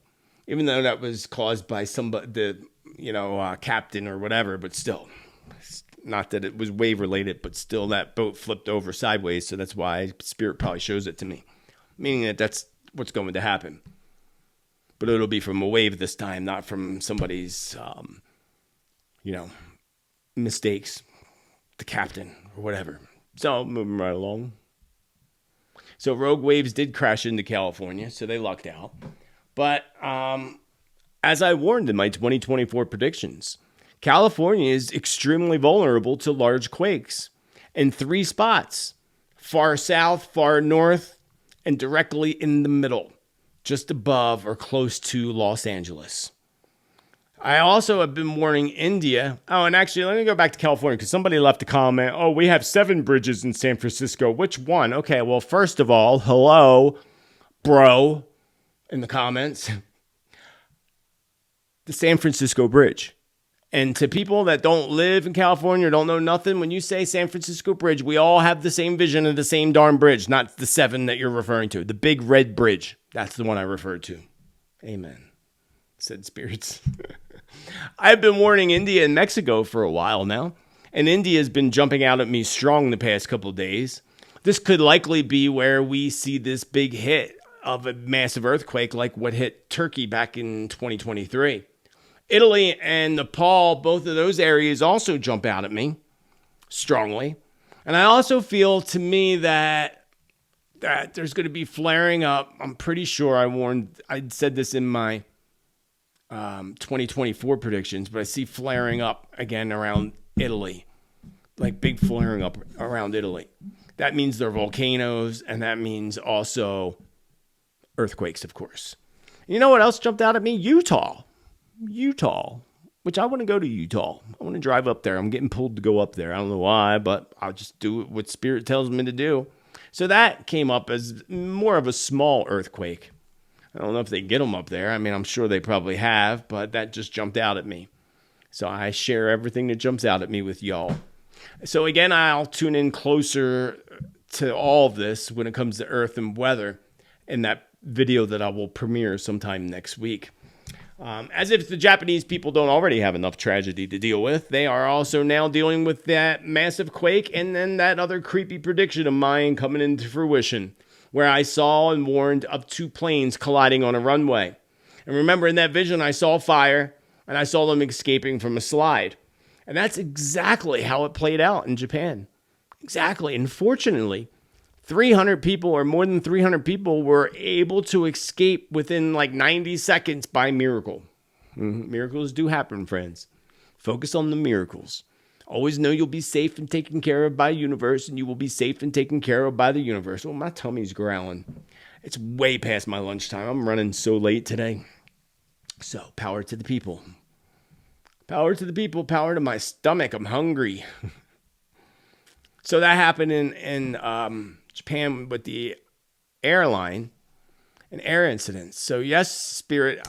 Even though that was caused by somebody, captain or whatever, but still. Not that it was wave related, but still that boat flipped over sideways. So that's why Spirit probably shows it to me. Meaning that that's what's going to happen. But it'll be from a wave this time, not from somebody's, mistakes. The captain or whatever. So moving right along. So rogue waves did crash into California, so they lucked out. But as I warned in my 2024 predictions, California is extremely vulnerable to large quakes in 3 spots: far south, far north, and directly in the middle, just above or close to Los Angeles. I also have been warning India. Oh, and actually, let me go back to California because somebody left a comment. Oh, we have 7 bridges in San Francisco. Which one? Okay, well, first of all, hello, bro, in the comments. The San Francisco Bridge. And to people that don't live in California or don't know nothing, when you say San Francisco Bridge, we all have the same vision of the same darn bridge, not the 7 that you're referring to. The big red bridge. That's the one I referred to. Amen. Said spirits. I've been warning India and Mexico for a while now, and India has been jumping out at me strong the past couple of days. This could likely be where we see this big hit of a massive earthquake like what hit Turkey back in 2023. Italy and Nepal, both of those areas also jump out at me strongly. And I also feel to me that there's going to be flaring up. I'm pretty sure I said this in my 2024 predictions, but I see flaring up again around Italy, like big flaring up around Italy. That means there are volcanoes, and that means also earthquakes, of course. You know what else jumped out at me? Utah, which I want to go to Utah. I want to drive up there. I'm getting pulled to go up there. I don't know why, but I'll just do what Spirit tells me to do. So that came up as more of a small earthquake. I don't know if they get them up there. I mean, I'm sure they probably have, but that just jumped out at me. So I share everything that jumps out at me with y'all. So again, I'll tune in closer to all of this when it comes to earth and weather in that video that I will premiere sometime next week. As if the Japanese people don't already have enough tragedy to deal with, they are also now dealing with that massive quake and then that other creepy prediction of mine coming into fruition, where I saw and warned of 2 planes colliding on a runway. And remember, in that vision, I saw fire and I saw them escaping from a slide. And that's exactly how it played out in Japan. Exactly. And fortunately, 300 people or more than 300 people were able to escape within like 90 seconds by miracle. Miracles do happen, friends. Focus on the miracles. Always know you'll be safe and taken care of by the universe, and you will be safe and taken care of by the universe. Oh, my tummy's growling. It's way past my lunchtime. I'm running so late today. So, power to the people. Power to the people, power to my stomach. I'm hungry. So that happened in Japan with the airline and air incidents. So yes, Spirit,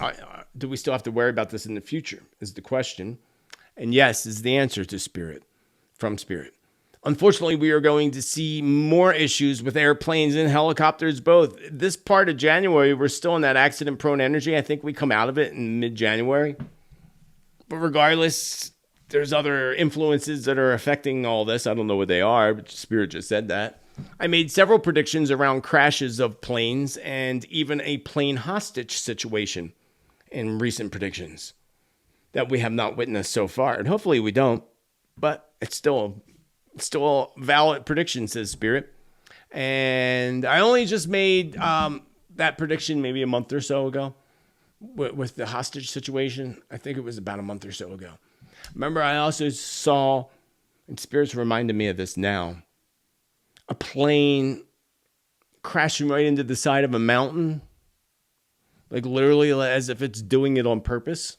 do we still have to worry about this in the future is the question. And yes is the answer to Spirit, from Spirit. Unfortunately, we are going to see more issues with airplanes and helicopters both. This part of January, we're still in that accident-prone energy. I think we come out of it in mid-January. But regardless, there's other influences that are affecting all this. I don't know what they are, but Spirit just said that. I made several predictions around crashes of planes and even a plane hostage situation in recent predictions that we have not witnessed so far. And hopefully we don't, but it's still a valid prediction, says Spirit. And I only just made that prediction maybe a month or so ago with the hostage situation. I think it was about a month or so ago. Remember, I also saw, and Spirit's reminded me of this now, a plane crashing right into the side of a mountain. Like literally as if it's doing it on purpose.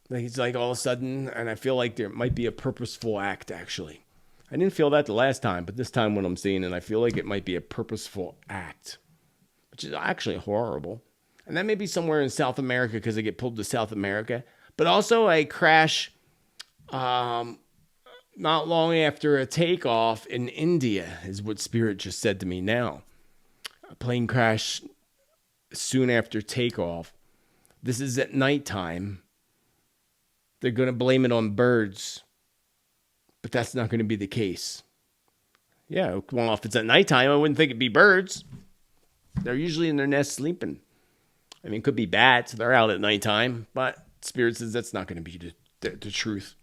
Like it's like all of a sudden, and I feel like there might be a purposeful act actually. I didn't feel that the last time, but this time when I'm seeing it, I feel like it might be a purposeful act, which is actually horrible. And that may be somewhere in South America because they get pulled to South America. But also a crash not long after a takeoff in India is what Spirit just said to me now. A plane crash soon after takeoff. This is at nighttime. They're going to blame it on birds. But that's not going to be the case. Yeah, well, if it's at nighttime, I wouldn't think it'd be birds. They're usually in their nest sleeping. I mean, it could be bats. They're out at nighttime. But Spirit says that's not going to be the truth.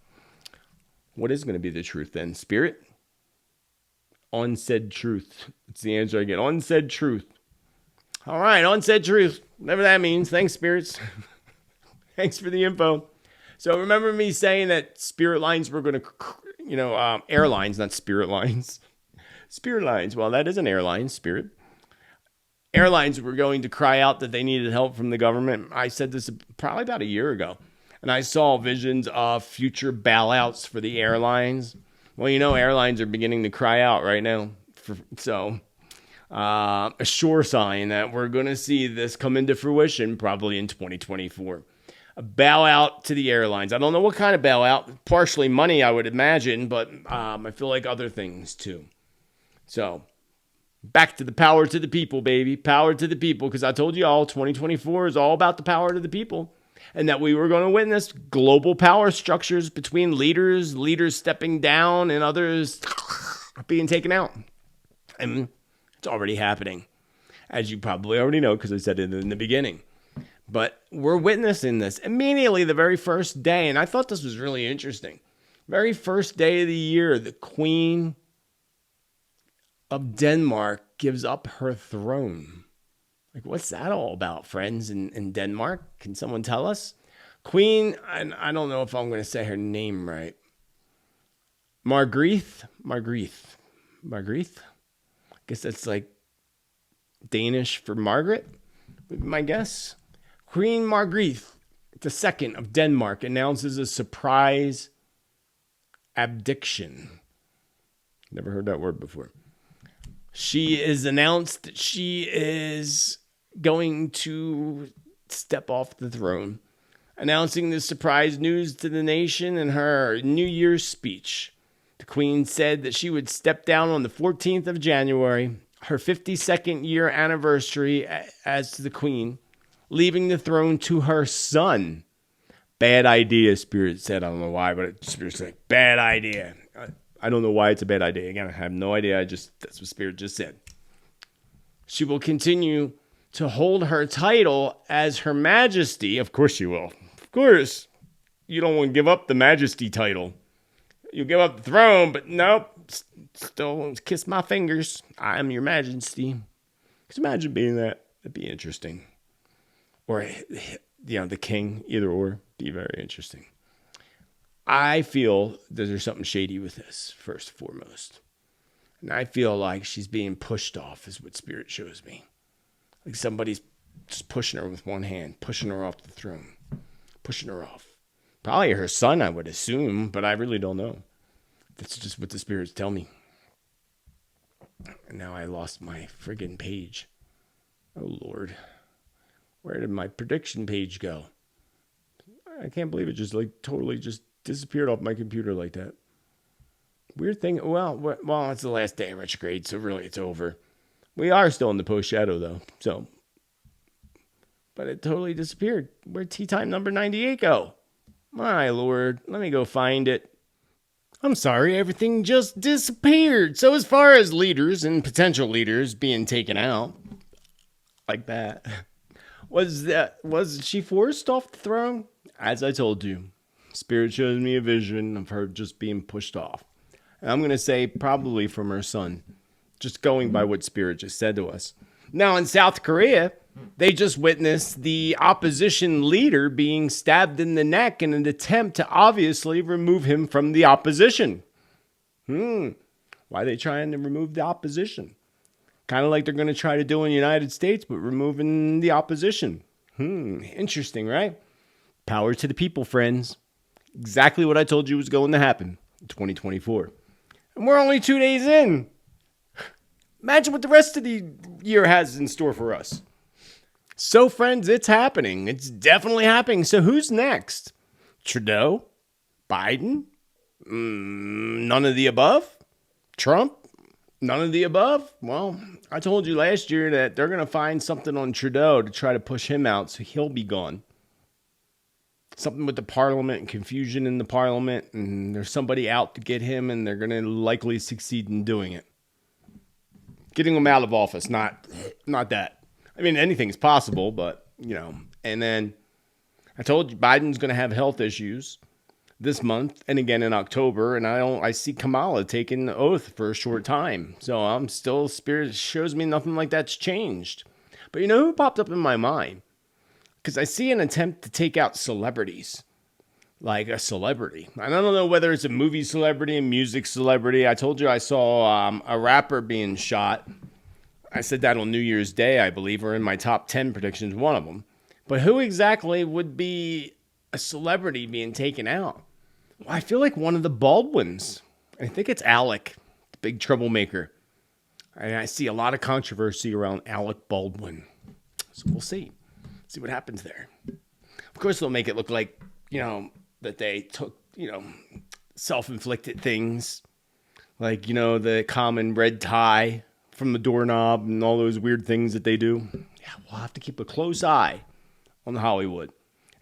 What is going to be the truth then? Spirit? Unsaid truth. It's the answer I get. Unsaid truth. All right, unsaid truth. Whatever that means. Thanks, Spirits. Thanks for the info. So remember me saying that Spirit Lines were going to, airlines, not Spirit Lines. Spirit Lines. Well, that is an airline, Spirit. Airlines were going to cry out that they needed help from the government. I said this probably about a year ago. And I saw visions of future bailouts for the airlines. Well, airlines are beginning to cry out right now. A sure sign that we're going to see this come into fruition probably in 2024. A bailout to the airlines. I don't know what kind of bailout. Partially money, I would imagine, but I feel like other things too. So, back to the power to the people, baby. Power to the people, because I told you all 2024 is all about the power to the people. And that we were going to witness global power structures between leaders stepping down and others being taken out. And it's already happening, as you probably already know, because I said it in the beginning. But we're witnessing this immediately the very first day. And I thought this was really interesting. Very first day of the year, the Queen of Denmark gives up her throne. Like, what's that all about, friends in Denmark? Can someone tell us? Queen, and I don't know if I'm going to say her name right. Margrethe. I guess that's like Danish for Margaret, would be my guess. Queen Margrethe II of Denmark announces a surprise abdiction. Never heard that word before. She is announced that she is going to step off the throne, announcing this surprise news to the nation in her New Year's speech. The Queen said that she would step down on the 14th of January, her 52nd year anniversary as the Queen, leaving the throne to her son. Bad idea, Spirit said. I don't know why, but Spirit's like, bad idea. I don't know why it's a bad idea. Again, I have no idea. That's what Spirit just said. She will continue to hold her title as Her Majesty. Of course she will. Of course. You don't want to give up the Majesty title. You give up the throne, but nope. Still kiss my fingers. I am Your Majesty. Just imagine being that. That'd be interesting. Or, the king. Either or. Be very interesting. I feel that there's something shady with this, first and foremost. And I feel like she's being pushed off, is what Spirit shows me. Like somebody's just pushing her with one hand, pushing her off the throne, pushing her off. Probably her son, I would assume, but I really don't know. That's just what the spirits tell me. And now I lost my friggin' page. Oh, Lord. Where did my prediction page go? I can't believe it just totally just disappeared off my computer like that. Weird thing. Well, it's the last day of retrograde, so really it's over. We are still in the post shadow though. So, but it totally disappeared. Where'd tea time number 98 go? My lord, let me go find it. I'm sorry, everything just disappeared. So as far as leaders and potential leaders being taken out, like that, was she forced off the throne? As I told you, Spirit shows me a vision of her just being pushed off. And I'm going to say probably from her son, just going by what Spirit just said to us. Now in South Korea, they just witnessed the opposition leader being stabbed in the neck in an attempt to obviously remove him from the opposition. Why are they trying to remove the opposition? Kind of like they're going to try to do in the United States, but removing the opposition. Interesting, right? Power to the people, friends. Exactly what I told you was going to happen in 2024. And we're only 2 days in. Imagine what the rest of the year has in store for us. So, friends, it's happening. It's definitely happening. So who's next? Trudeau? Biden? None of the above? Trump? None of the above? Well, I told you last year that they're going to find something on Trudeau to try to push him out so he'll be gone. Something with the parliament and confusion in the parliament, and there's somebody out to get him, and they're going to likely succeed in doing it. Getting him out of office, not that. I mean, anything's possible, but, And then I told you Biden's going to have health issues this month and again in October, and I see Kamala taking the oath for a short time. So I'm still, Spirit shows me nothing like that's changed. But you know who popped up in my mind? Because I see an attempt to take out celebrities. Like a celebrity. I don't know whether it's a movie celebrity, a music celebrity. I told you I saw a rapper being shot. I said that on New Year's Day, I believe, or in my top 10 predictions, one of them. But who exactly would be a celebrity being taken out? Well, I feel like one of the Baldwins. I think it's Alec, the big troublemaker. And I see a lot of controversy around Alec Baldwin. So we'll see. See what happens there. Of course, they'll make it look like, that they took, self-inflicted things. Like, the common red tie from the doorknob and all those weird things that they do. Yeah, we'll have to keep a close eye on Hollywood.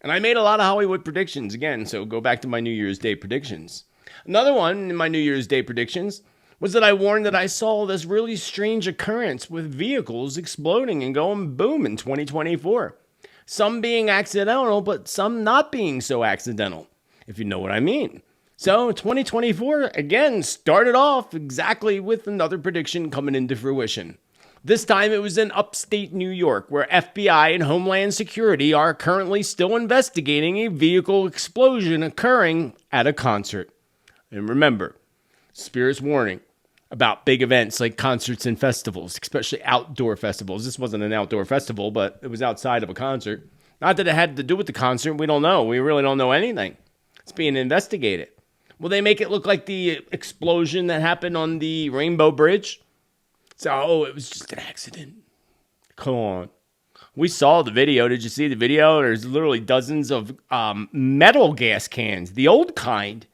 And I made a lot of Hollywood predictions again, so go back to my New Year's Day predictions. Another one in my New Year's Day predictions was that I warned that I saw this really strange occurrence with vehicles exploding and going boom in 2024. Some being accidental, but some not being so accidental, if you know what I mean. So 2024, again, started off exactly with another prediction coming into fruition. This time it was in upstate New York, where FBI and Homeland Security are currently still investigating a vehicle explosion occurring at a concert. And remember, Spirit's warning about big events like concerts and festivals, especially outdoor festivals. This wasn't an outdoor festival, but it was outside of a concert. Not that it had to do with the concert. We don't know. We really don't know anything. It's being investigated. Will they make it look like the explosion that happened on the Rainbow Bridge? So, it was just an accident. Come on. We saw the video. Did you see the video? There's literally dozens of metal gas cans, the old kind.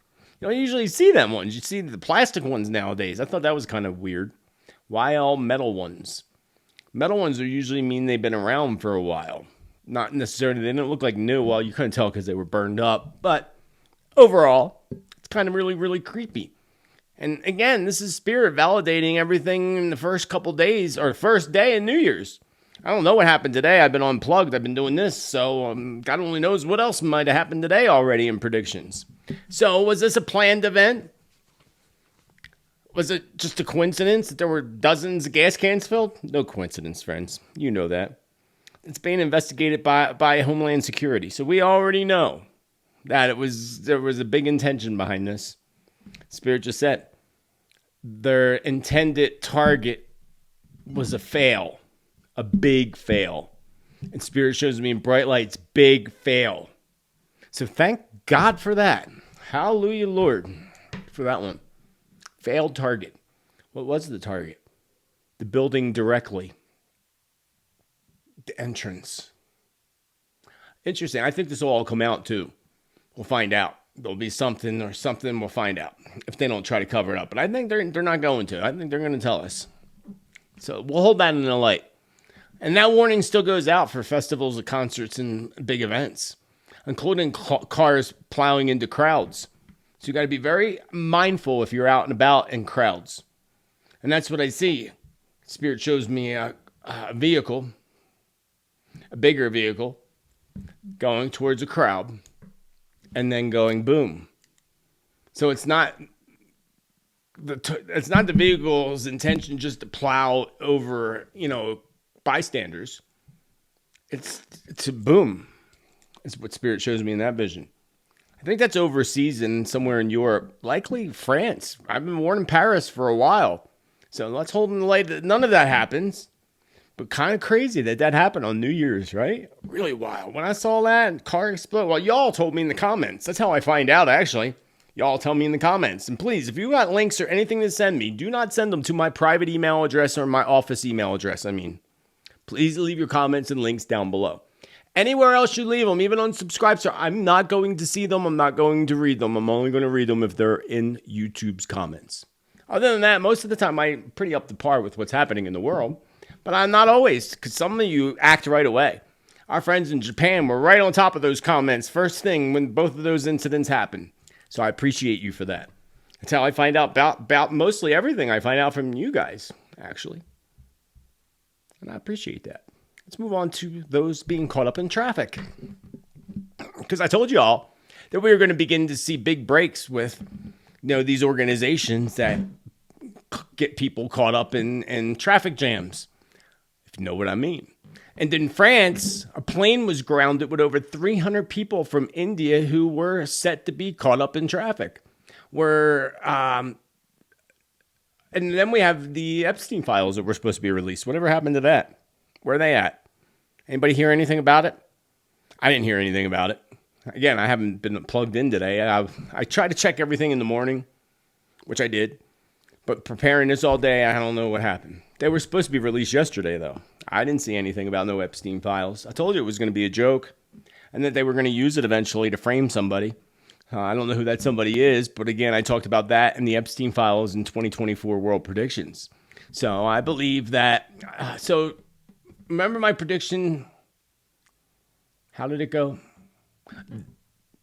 You don't usually see them ones. You see the plastic ones nowadays. I thought that was kind of weird. Why all metal ones? Metal ones are usually mean they've been around for a while. Not necessarily, they didn't look like new. Well, you couldn't tell because they were burned up. But overall, it's kind of really, really creepy. And again, this is Spirit validating everything in the first couple days, or first day of New Year's. I don't know what happened today. I've been unplugged. I've been doing this. So God only knows what else might have happened today already in predictions. So was this a planned event? Was it just a coincidence that there were dozens of gas cans filled? No coincidence, friends. You know that. It's being investigated by Homeland Security. So we already know that there was a big intention behind this. Spirit just said their intended target was a fail, a big fail. And Spirit shows me in bright lights, big fail. So thank God for that. Hallelujah, Lord, for that one. Failed target. What was the target? The building directly. The entrance. Interesting. I think this will all come out too. We'll find out. There'll be something or something. We'll find out if they don't try to cover it up. But I think they're not going to. I think they're going to tell us. So we'll hold that in the light. And that warning still goes out for festivals, concerts, and big events. including cars plowing into crowds. So you got to be very mindful if you're out and about in crowds. And that's what I see. Spirit shows me a vehicle, a bigger vehicle, going towards a crowd and then going boom. So it's not the vehicle's intention just to plow over, bystanders. It's to boom. It's what Spirit shows me in that vision. I think that's overseas and somewhere in Europe, likely France. I've been warned in Paris for a while. So let's hold in the light that none of that happens. But kind of crazy that happened on New Year's, right? Really wild. When I saw that car explode, well, y'all told me in the comments. That's how I find out, actually. Y'all tell me in the comments. And please, if you got links or anything to send me, do not send them to my private email address or my office email address. Please leave your comments and links down below. Anywhere else you leave them, even on subscribe, so I'm not going to see them. I'm not going to read them. I'm only going to read them if they're in YouTube's comments. Other than that, most of the time, I'm pretty up to par with what's happening in the world. But I'm not always, because some of you act right away. Our friends in Japan were right on top of those comments first thing when both of those incidents happened. So I appreciate you for that. That's how I find out about mostly everything I find out from you guys, actually. And I appreciate that. Let's move on to those being caught up in traffic. Because I told you all that we were going to begin to see big breaks with, these organizations that get people caught up in traffic jams, if you know what I mean. And in France, a plane was grounded with over 300 people from India who were set to be caught up in traffic. And then we have the Epstein files that were supposed to be released. Whatever happened to that? Where are they at? Anybody hear anything about it? I didn't hear anything about it. Again, I haven't been plugged in today. I try to check everything in the morning, which I did. But preparing this all day, I don't know what happened. They were supposed to be released yesterday, though. I didn't see anything about no Epstein files. I told you it was going to be a joke and that they were going to use it eventually to frame somebody. I don't know who that somebody is, but again, I talked about that in the Epstein files in 2024 World Predictions. So I believe that... remember my prediction? How did it go?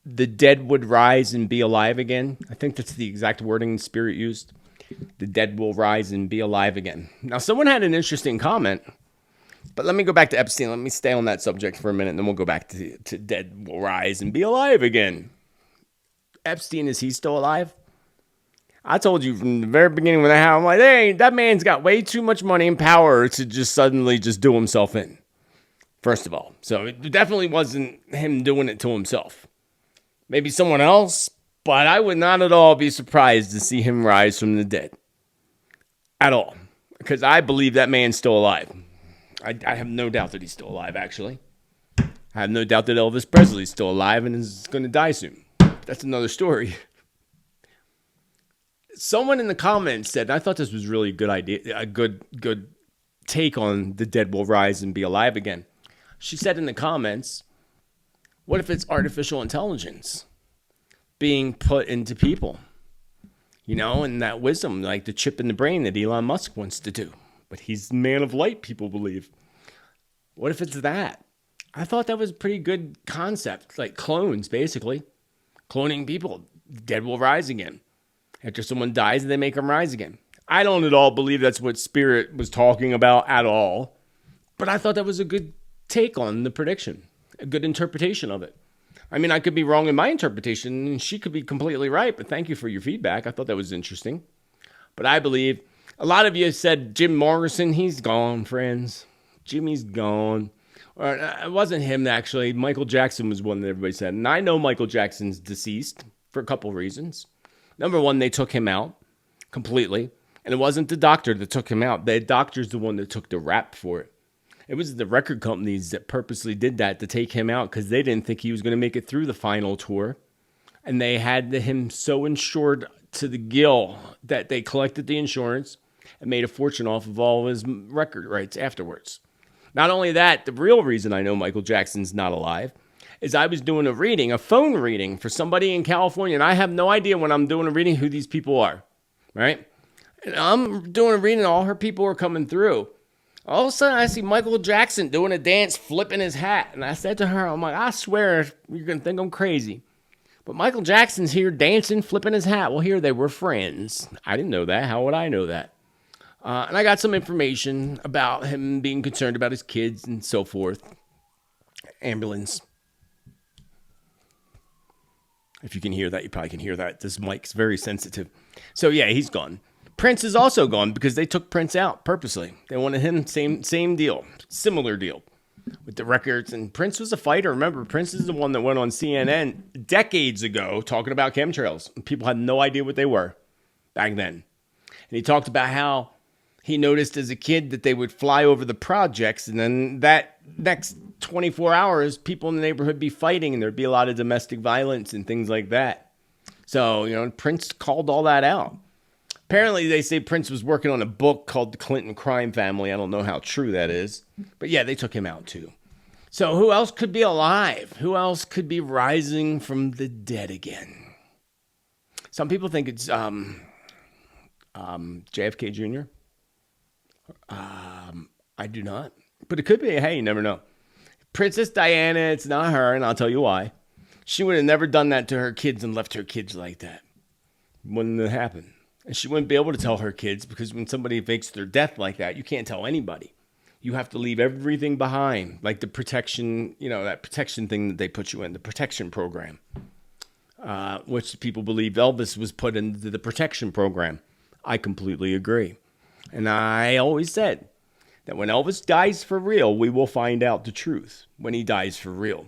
The dead would rise and be alive again. I think that's the exact wording Spirit used. The dead will rise and be alive again. Now, someone had an interesting comment, but let me go back to Epstein. Let me stay on that subject for a minute, and then we'll go back to dead will rise and be alive again. Epstein, is he still alive? I told you from the very beginning when I'm like, hey, that man's got way too much money and power to just suddenly just do himself in. First of all. So it definitely wasn't him doing it to himself. Maybe someone else, but I would not at all be surprised to see him rise from the dead. At all. Because I believe that man's still alive. I have no doubt that he's still alive, actually. I have no doubt that Elvis Presley's still alive and is going to die soon. That's another story. Someone in the comments said, I thought this was really a good idea, a good take on the dead will rise and be alive again. She said in the comments, what if it's artificial intelligence being put into people? And that wisdom, like the chip in the brain that Elon Musk wants to do. But he's the man of light, people believe. What if it's that? I thought that was a pretty good concept, like clones, basically. Cloning people, dead will rise again. After someone dies, they make them rise again. I don't at all believe that's what Spirit was talking about at all. But I thought that was a good take on the prediction. A good interpretation of it. I could be wrong in my interpretation, and she could be completely right. But thank you for your feedback. I thought that was interesting. But I believe a lot of you said Jim Morrison, he's gone, friends. Jimmy's gone. Or it wasn't him, actually. Michael Jackson was one that everybody said. And I know Michael Jackson's deceased for a couple reasons. Number one, they took him out completely. And it wasn't the doctor that took him out. The doctor's the one that took the rap for it. It was the record companies that purposely did that to take him out because they didn't think he was going to make it through the final tour. And they had him so insured to the gill that they collected the insurance and made a fortune off of all of his record rights afterwards. Not only that, the real reason I know Michael Jackson's not alive is I was doing a phone reading for somebody in California, and I have no idea when I'm doing a reading who these people are, right? And I'm doing a reading, all her people are coming through. All of a sudden, I see Michael Jackson doing a dance, flipping his hat. And I said to her, I'm like, I swear, you're going to think I'm crazy. But Michael Jackson's here dancing, flipping his hat. Well, here they were friends. I didn't know that. How would I know that? And I got some information about him being concerned about his kids and so forth. Ambulance. If you can hear that, you probably can hear that. This mic's very sensitive. So, yeah, he's gone. Prince is also gone because they took Prince out purposely. They wanted him, same deal, similar deal with the records. And Prince was a fighter. Remember, Prince is the one that went on CNN decades ago talking about chemtrails. People had no idea what they were back then. And he talked about how he noticed as a kid that they would fly over the projects, and then that next 24 hours, people in the neighborhood be fighting, and there'd be a lot of domestic violence and things like that. So, Prince called all that out. Apparently, they say Prince was working on a book called The Clinton Crime Family. I don't know how true that is. But yeah, they took him out too. So who else could be alive? Who else could be rising from the dead again? Some people think it's JFK Jr. I do not. But it could be. Hey, you never know. Princess Diana, it's not her, and I'll tell you why. She would have never done that to her kids and left her kids like that. Wouldn't have happened. And she wouldn't be able to tell her kids, because when somebody fakes their death like that, you can't tell anybody. You have to leave everything behind, like the protection, that protection thing that they put you in, the protection program, which people believe Elvis was put into the protection program. I completely agree. And I always said that when Elvis dies for real, we will find out the truth when he dies for real.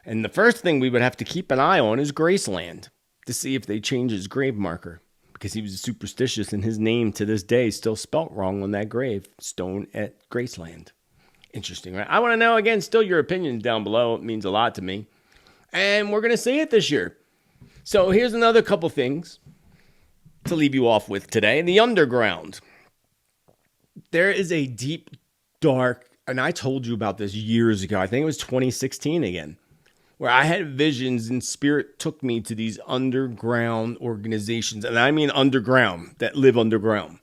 And the first thing we would have to keep an eye on is Graceland to see if they change his grave marker, because he was superstitious and his name to this day is still spelt wrong on that gravestone at Graceland. Interesting, right? I want to know, again, still your opinions down below. It means a lot to me. And we're going to see it this year. So here's another couple things to leave you off with today. The underground. There is a deep, dark, and I told you about this years ago. I think it was 2016 again, where I had visions and spirit took me to these underground organizations. And I mean underground, that live underground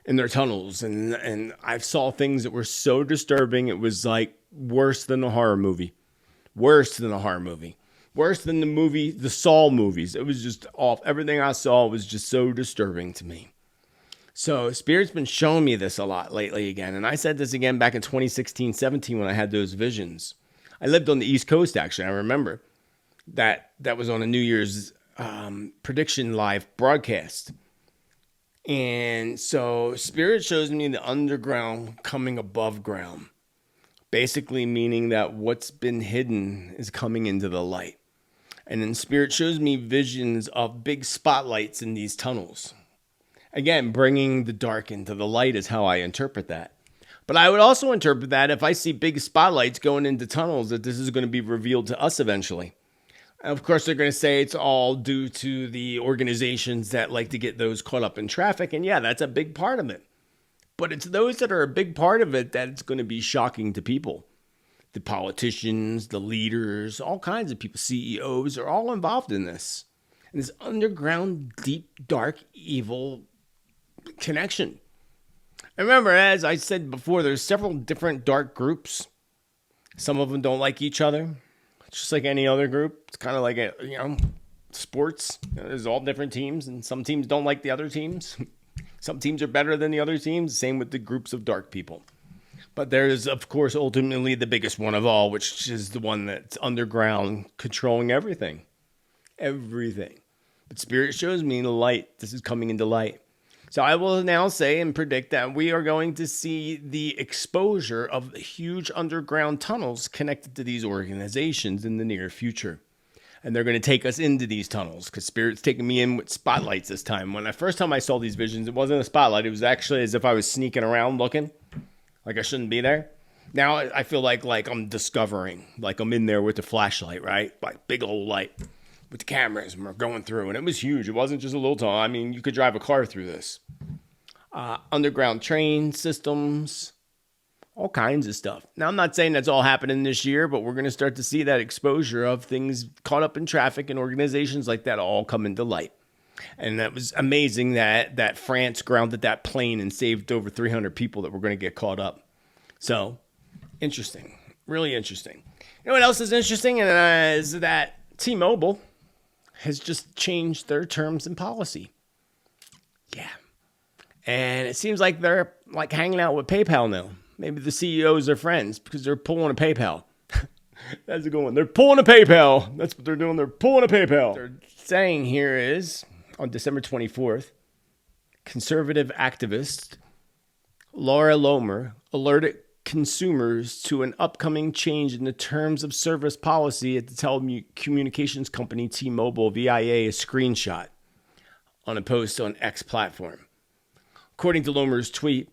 in their tunnels. And I saw things that were so disturbing. It was like worse than a horror movie. Worse than a horror movie. Worse than the Saw movies. It was just off. Everything I saw was just so disturbing to me. So Spirit's been showing me this a lot lately again. And I said this again back in 2016, 17 when I had those visions. I lived on the East Coast, actually. I remember that was on a New Year's prediction live broadcast. And so Spirit shows me the underground coming above ground, basically meaning that what's been hidden is coming into the light. And then Spirit shows me visions of big spotlights in these tunnels. Again, bringing the dark into the light is how I interpret that. But I would also interpret that if I see big spotlights going into tunnels, that this is going to be revealed to us eventually. And of course, they're going to say it's all due to the organizations that like to get those caught up in traffic. And yeah, that's a big part of it. But it's those that are a big part of it that it's going to be shocking to people. The politicians, the leaders, all kinds of people, CEOs are all involved in this. And this underground, deep, dark, evil connection. And remember, as I said before, there's several different dark groups. Some of them don't like each other. It's just like any other group. It's kind of like, sports. There's all different teams, and some teams don't like the other teams. Some teams are better than the other teams. Same with the groups of dark people. But there's, of course, ultimately the biggest one of all, which is the one that's underground, controlling everything. Everything. But Spirit shows me the light. This is coming into light. So I will now say and predict that we are going to see the exposure of huge underground tunnels connected to these organizations in the near future. And they're going to take us into these tunnels because Spirit's taking me in with spotlights this time. When the first time I saw these visions, it wasn't a spotlight. It was actually as if I was sneaking around looking like I shouldn't be there. Now I feel like I'm discovering, like I'm in there with the flashlight, right? Like big old light. With the cameras, and we're going through, and it was huge. It wasn't just a little tunnel. I mean, you could drive a car through this. Underground train systems, all kinds of stuff. Now, I'm not saying that's all happening this year, but we're going to start to see that exposure of things caught up in traffic and organizations like that all come into light. And that was amazing that France grounded that plane and saved over 300 people that were going to get caught up. So, interesting. Really interesting. You know what else is interesting? And is that T-Mobile has just changed their terms and policy. Yeah. And it seems like they're like hanging out with PayPal now. Maybe the CEOs are friends because they're pulling a PayPal. That's a good one. They're pulling a PayPal. That's what they're doing. They're pulling a PayPal. What they're saying here is on December 24th, conservative activist Laura Lomer alerted consumers to an upcoming change in the terms of service policy at the telecommunications company T-Mobile via a screenshot on a post on X platform. According to Lomer's tweet,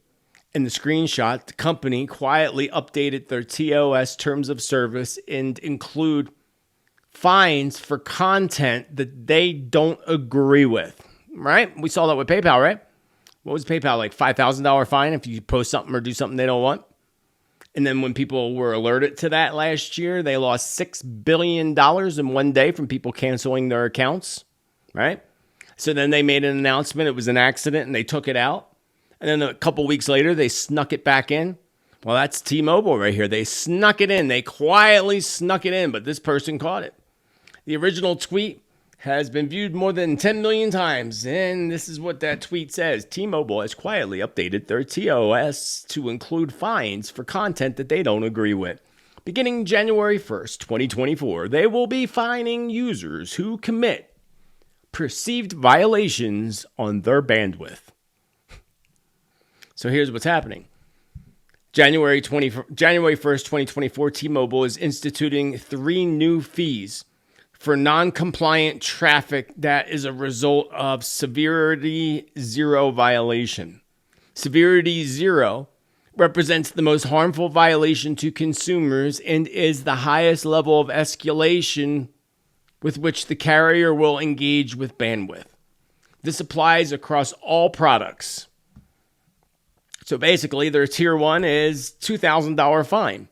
in the screenshot, the company quietly updated their TOS terms of service and include fines for content that they don't agree with. Right? We saw that with PayPal, right? What was PayPal, like $5,000 fine if you post something or do something they don't want? And then when people were alerted to that last year, they lost $6 billion in one day from people canceling their accounts, right? So then they made an announcement. It was an accident and they took it out. And then a couple weeks later, they snuck it back in. Well, that's T-Mobile right here. They snuck it in. They quietly snuck it in, but this person caught it. The original tweet has been viewed more than 10 million times. And this is what that tweet says. T-Mobile has quietly updated their TOS to include fines for content that they don't agree with. Beginning January 1st, 2024, they will be fining users who commit perceived violations on their bandwidth. So here's what's happening. January 1st, 2024, T-Mobile is instituting 3 new fees for non-compliant traffic that is a result of Severity 0 violation. Severity 0 represents the most harmful violation to consumers and is the highest level of escalation with which the carrier will engage with bandwidth. This applies across all products. So basically, their tier 1 is $2,000 fine.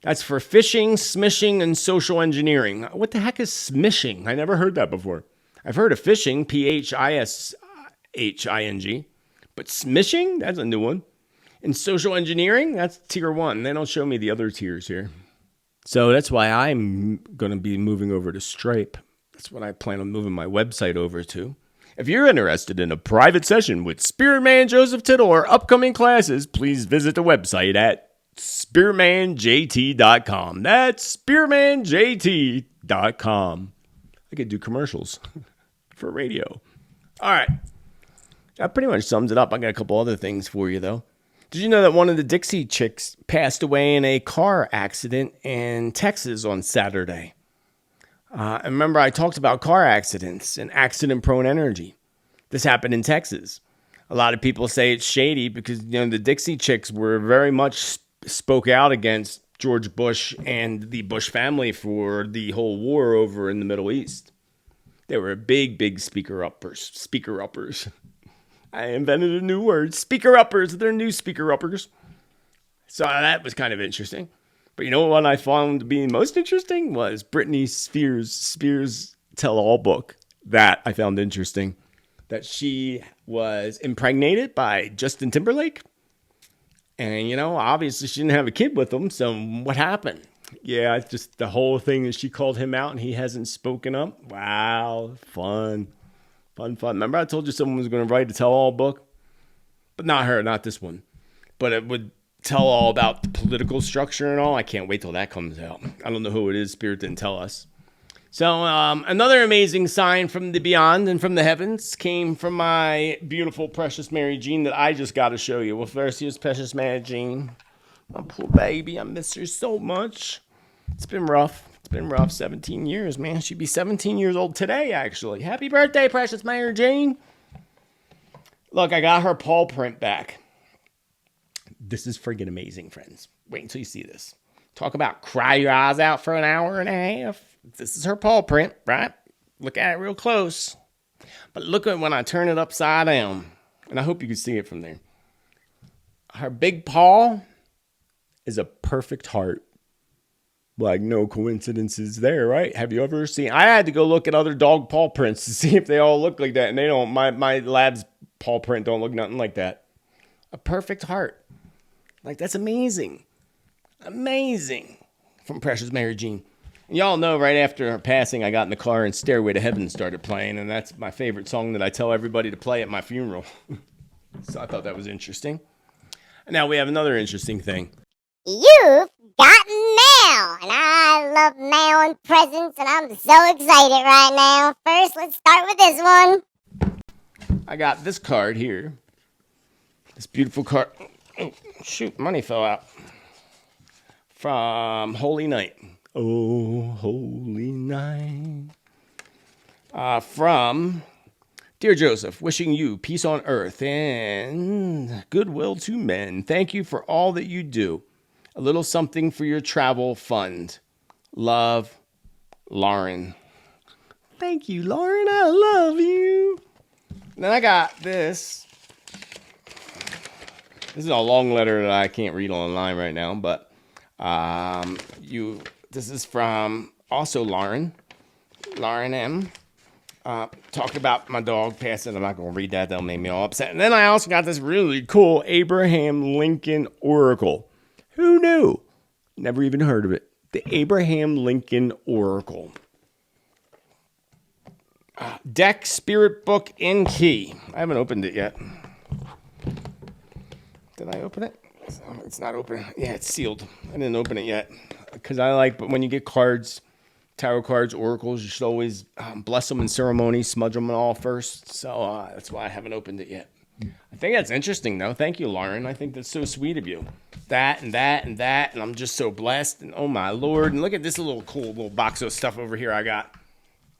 That's for phishing, smishing, and social engineering. What the heck is smishing? I never heard that before. I've heard of phishing, P-H-I-S-H-I-N-G. But smishing? That's a new one. And social engineering? That's tier 1. They don't show me the other tiers here. So that's why I'm going to be moving over to Stripe. That's what I plan on moving my website over to. If you're interested in a private session with Spiritman Joseph Tittel or upcoming classes, please visit the website at SpiritmanJT.com. That's SpiritmanJT.com. I could do commercials for radio. All right. That pretty much sums it up. I got a couple other things for you, though. Did you know that one of the Dixie Chicks passed away in a car accident in Texas on Saturday? And remember, I talked about car accidents and accident-prone energy. This happened in Texas. A lot of people say it's shady because, the Dixie Chicks were very much spoke out against George Bush and the Bush family for the whole war over in the Middle East. They were big speaker-uppers. I invented a new word, speaker-uppers. They're new speaker-uppers. So that was kind of interesting. But you know what I found to be most interesting was Britney Spears tell-all book. That I found interesting. That she was impregnated by Justin Timberlake. And, obviously she didn't have a kid with him. So what happened? Yeah, it's just the whole thing is she called him out and he hasn't spoken up. Wow, fun. Remember I told you someone was going to write a tell-all book? But not her, not this one. But it would tell all about the political structure and all. I can't wait till that comes out. I don't know who it is. Spirit didn't tell us. So another amazing sign from the beyond and from the heavens came from my beautiful, precious Mary Jean that I just got to show you. Well, first, here's precious Mary Jean. My poor baby. I miss her so much. It's been rough. 17 years, man. She'd be 17 years old today, actually. Happy birthday, precious Mary Jean. Look, I got her paw print back. This is friggin' amazing, friends. Wait until you see this. Talk about cry your eyes out for an hour and a half. This is her paw print, right? Look at it real close. But look at when I turn it upside down. And I hope you can see it from there. Her big paw is a perfect heart. Like, no coincidences there, right? Have you ever seen... I had to go look at other dog paw prints to see if they all look like that. And they don't. My lab's paw print don't look nothing like that. A perfect heart. Like, that's amazing. Amazing. From Precious Mary Jean. And y'all know right after her passing, I got in the car and Stairway to Heaven started playing, and that's my favorite song that I tell everybody to play at my funeral. So I thought that was interesting. And now we have another interesting thing. You've got mail, and I love mail and presents, and I'm so excited right now. First, let's start with this one. I got this card here. This beautiful card. Oh, shoot, money fell out. From Holy Night. Oh, holy night. From Dear Joseph, wishing you peace on earth and goodwill to men. Thank you for all that you do. A little something for your travel fund. Love, Lauren. Thank you, Lauren. I love you. And then I got this. This is a long letter that I can't read online right now, but this is from also Lauren M. Talked about my dog passing. I'm not going to read that. That'll make me all upset. And then I also got this really cool Abraham Lincoln Oracle. Who knew? Never even heard of it. The Abraham Lincoln Oracle. Deck, Spirit Book, and Key. I haven't opened it yet. Did I open it? It's not open. Yeah, it's sealed. I didn't open it yet. Because I like, but when you get cards, tarot cards, oracles, you should always bless them in ceremony, smudge them all first. So that's why I haven't opened it yet. I think that's interesting, though. Thank you, Lauren. I think that's so sweet of you. That and that and that, and I'm just so blessed. And oh, my Lord. And look at this little cool little box of stuff over here I got.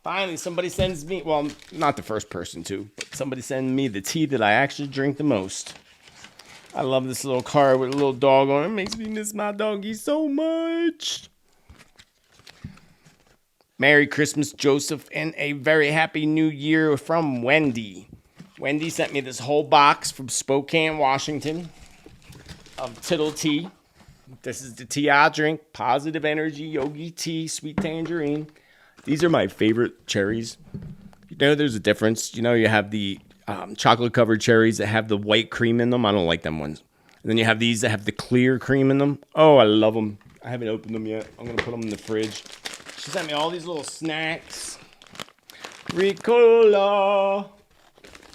Finally, somebody sends me, well, not the first person to, but somebody sends me the tea that I actually drink the most. I love this little card with a little dog on it. It makes me miss my doggy so much. Merry Christmas, Joseph, and a very happy new year from Wendy. Wendy sent me this whole box from Spokane, Washington of Tittel tea. This is the tea I drink. Positive Energy Yogi Tea, Sweet Tangerine. These are my favorite cherries. You know there's a difference. You know you have the chocolate-covered cherries that have the white cream in them. I don't like them ones. And then you have these that have the clear cream in them. Oh, I love them. I haven't opened them yet. I'm going to put them in the fridge. She sent me all these little snacks. Ricola.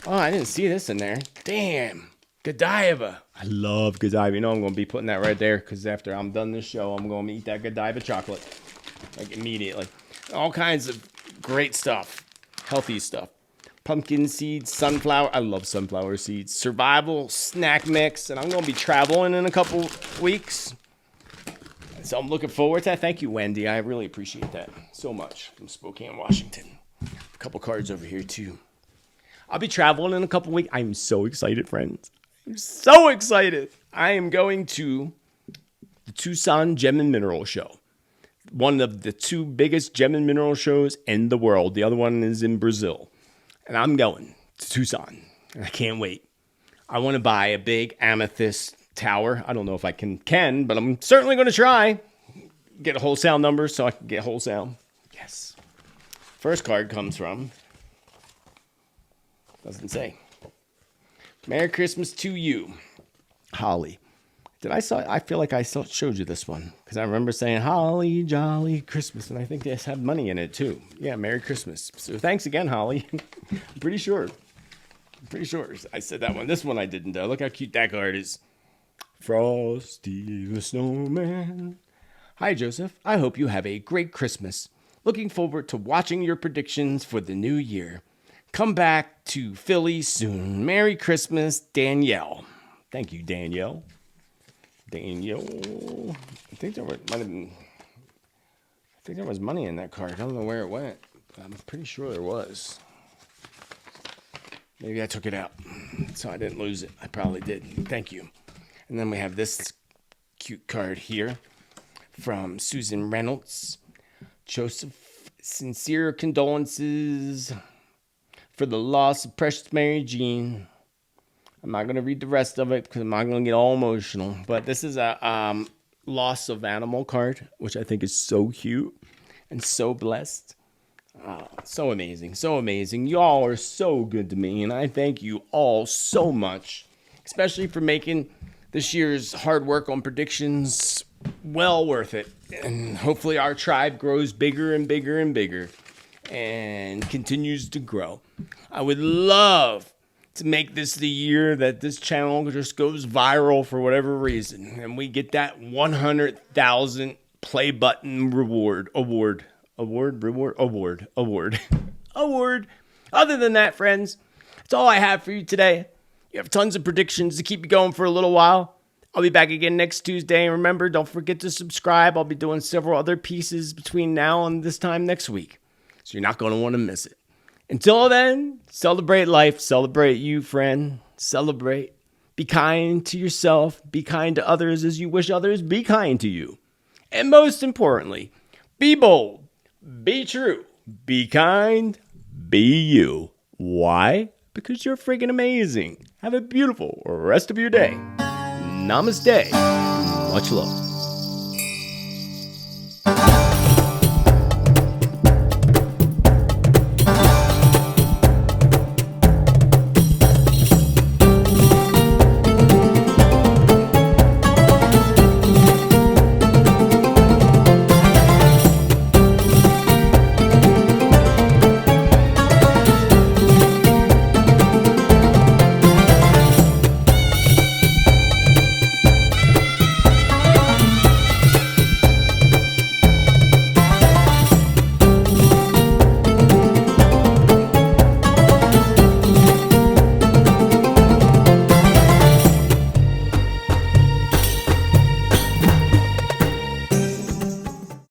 Oh, I didn't see this in there. Damn. Godiva. I love Godiva. You know I'm going to be putting that right there because after I'm done this show, I'm going to eat that Godiva chocolate. Like immediately. All kinds of great stuff. Healthy stuff. Pumpkin seeds, sunflower. I love sunflower seeds. Survival snack mix. And I'm going to be traveling in a couple weeks. So I'm looking forward to that. Thank you, Wendy. I really appreciate that so much from Spokane, Washington. A couple cards over here, too. I'll be traveling in a couple weeks. I'm so excited, friends. I'm so excited. I am going to the Tucson Gem and Mineral Show. One of the two biggest gem and mineral shows in the world. The other one is in Brazil. And I'm going to Tucson. And I can't wait. I want to buy a big amethyst tower. I don't know if I can, but I'm certainly going to try. Get a wholesale number so I can get wholesale. Yes. First card comes from, doesn't say. Merry Christmas to you, Holly. I feel like I showed you this one because I remember saying Holly Jolly Christmas, and I think this had money in it too. Yeah, Merry Christmas. So thanks again, Holly. I'm pretty sure I said that one. This one I didn't though. Look how cute that card is. Frosty the Snowman. Hi, Joseph. I hope you have a great Christmas. Looking forward to watching your predictions for the new year. Come back to Philly soon. Merry Christmas, Danielle. Thank you, Danielle. Danielle. I think there was money in that card. I don't know where it went. But I'm pretty sure there was. Maybe I took it out, so I didn't lose it. I probably did. Thank you. And then we have this cute card here from Susan Reynolds. Joseph, sincere condolences for the loss of Precious Mary Jean. I'm not going to read the rest of it because I'm not going to get all emotional. But this is a loss of animal card, which I think is so cute and so blessed. So amazing, so amazing. Y'all are so good to me, and I thank you all so much, especially for making This year's hard work on predictions, well worth it. And hopefully our tribe grows bigger and bigger and bigger and continues to grow. I would love to make this the year that this channel just goes viral for whatever reason, and we get that 100,000 play button award. Other than that, friends, that's all I have for you today. You have tons of predictions to keep you going for a little while. I'll be back again next Tuesday, and remember, don't forget to subscribe. I'll be doing several other pieces between now and this time next week, so you're not going to want to miss it. Until then, celebrate life, celebrate you, friend, celebrate. Be kind to yourself, be kind to others as you wish others be kind to you. And most importantly, be bold, be true, be kind, be you. Why? Because you're freaking amazing. Have a beautiful rest of your day. Namaste. Much love.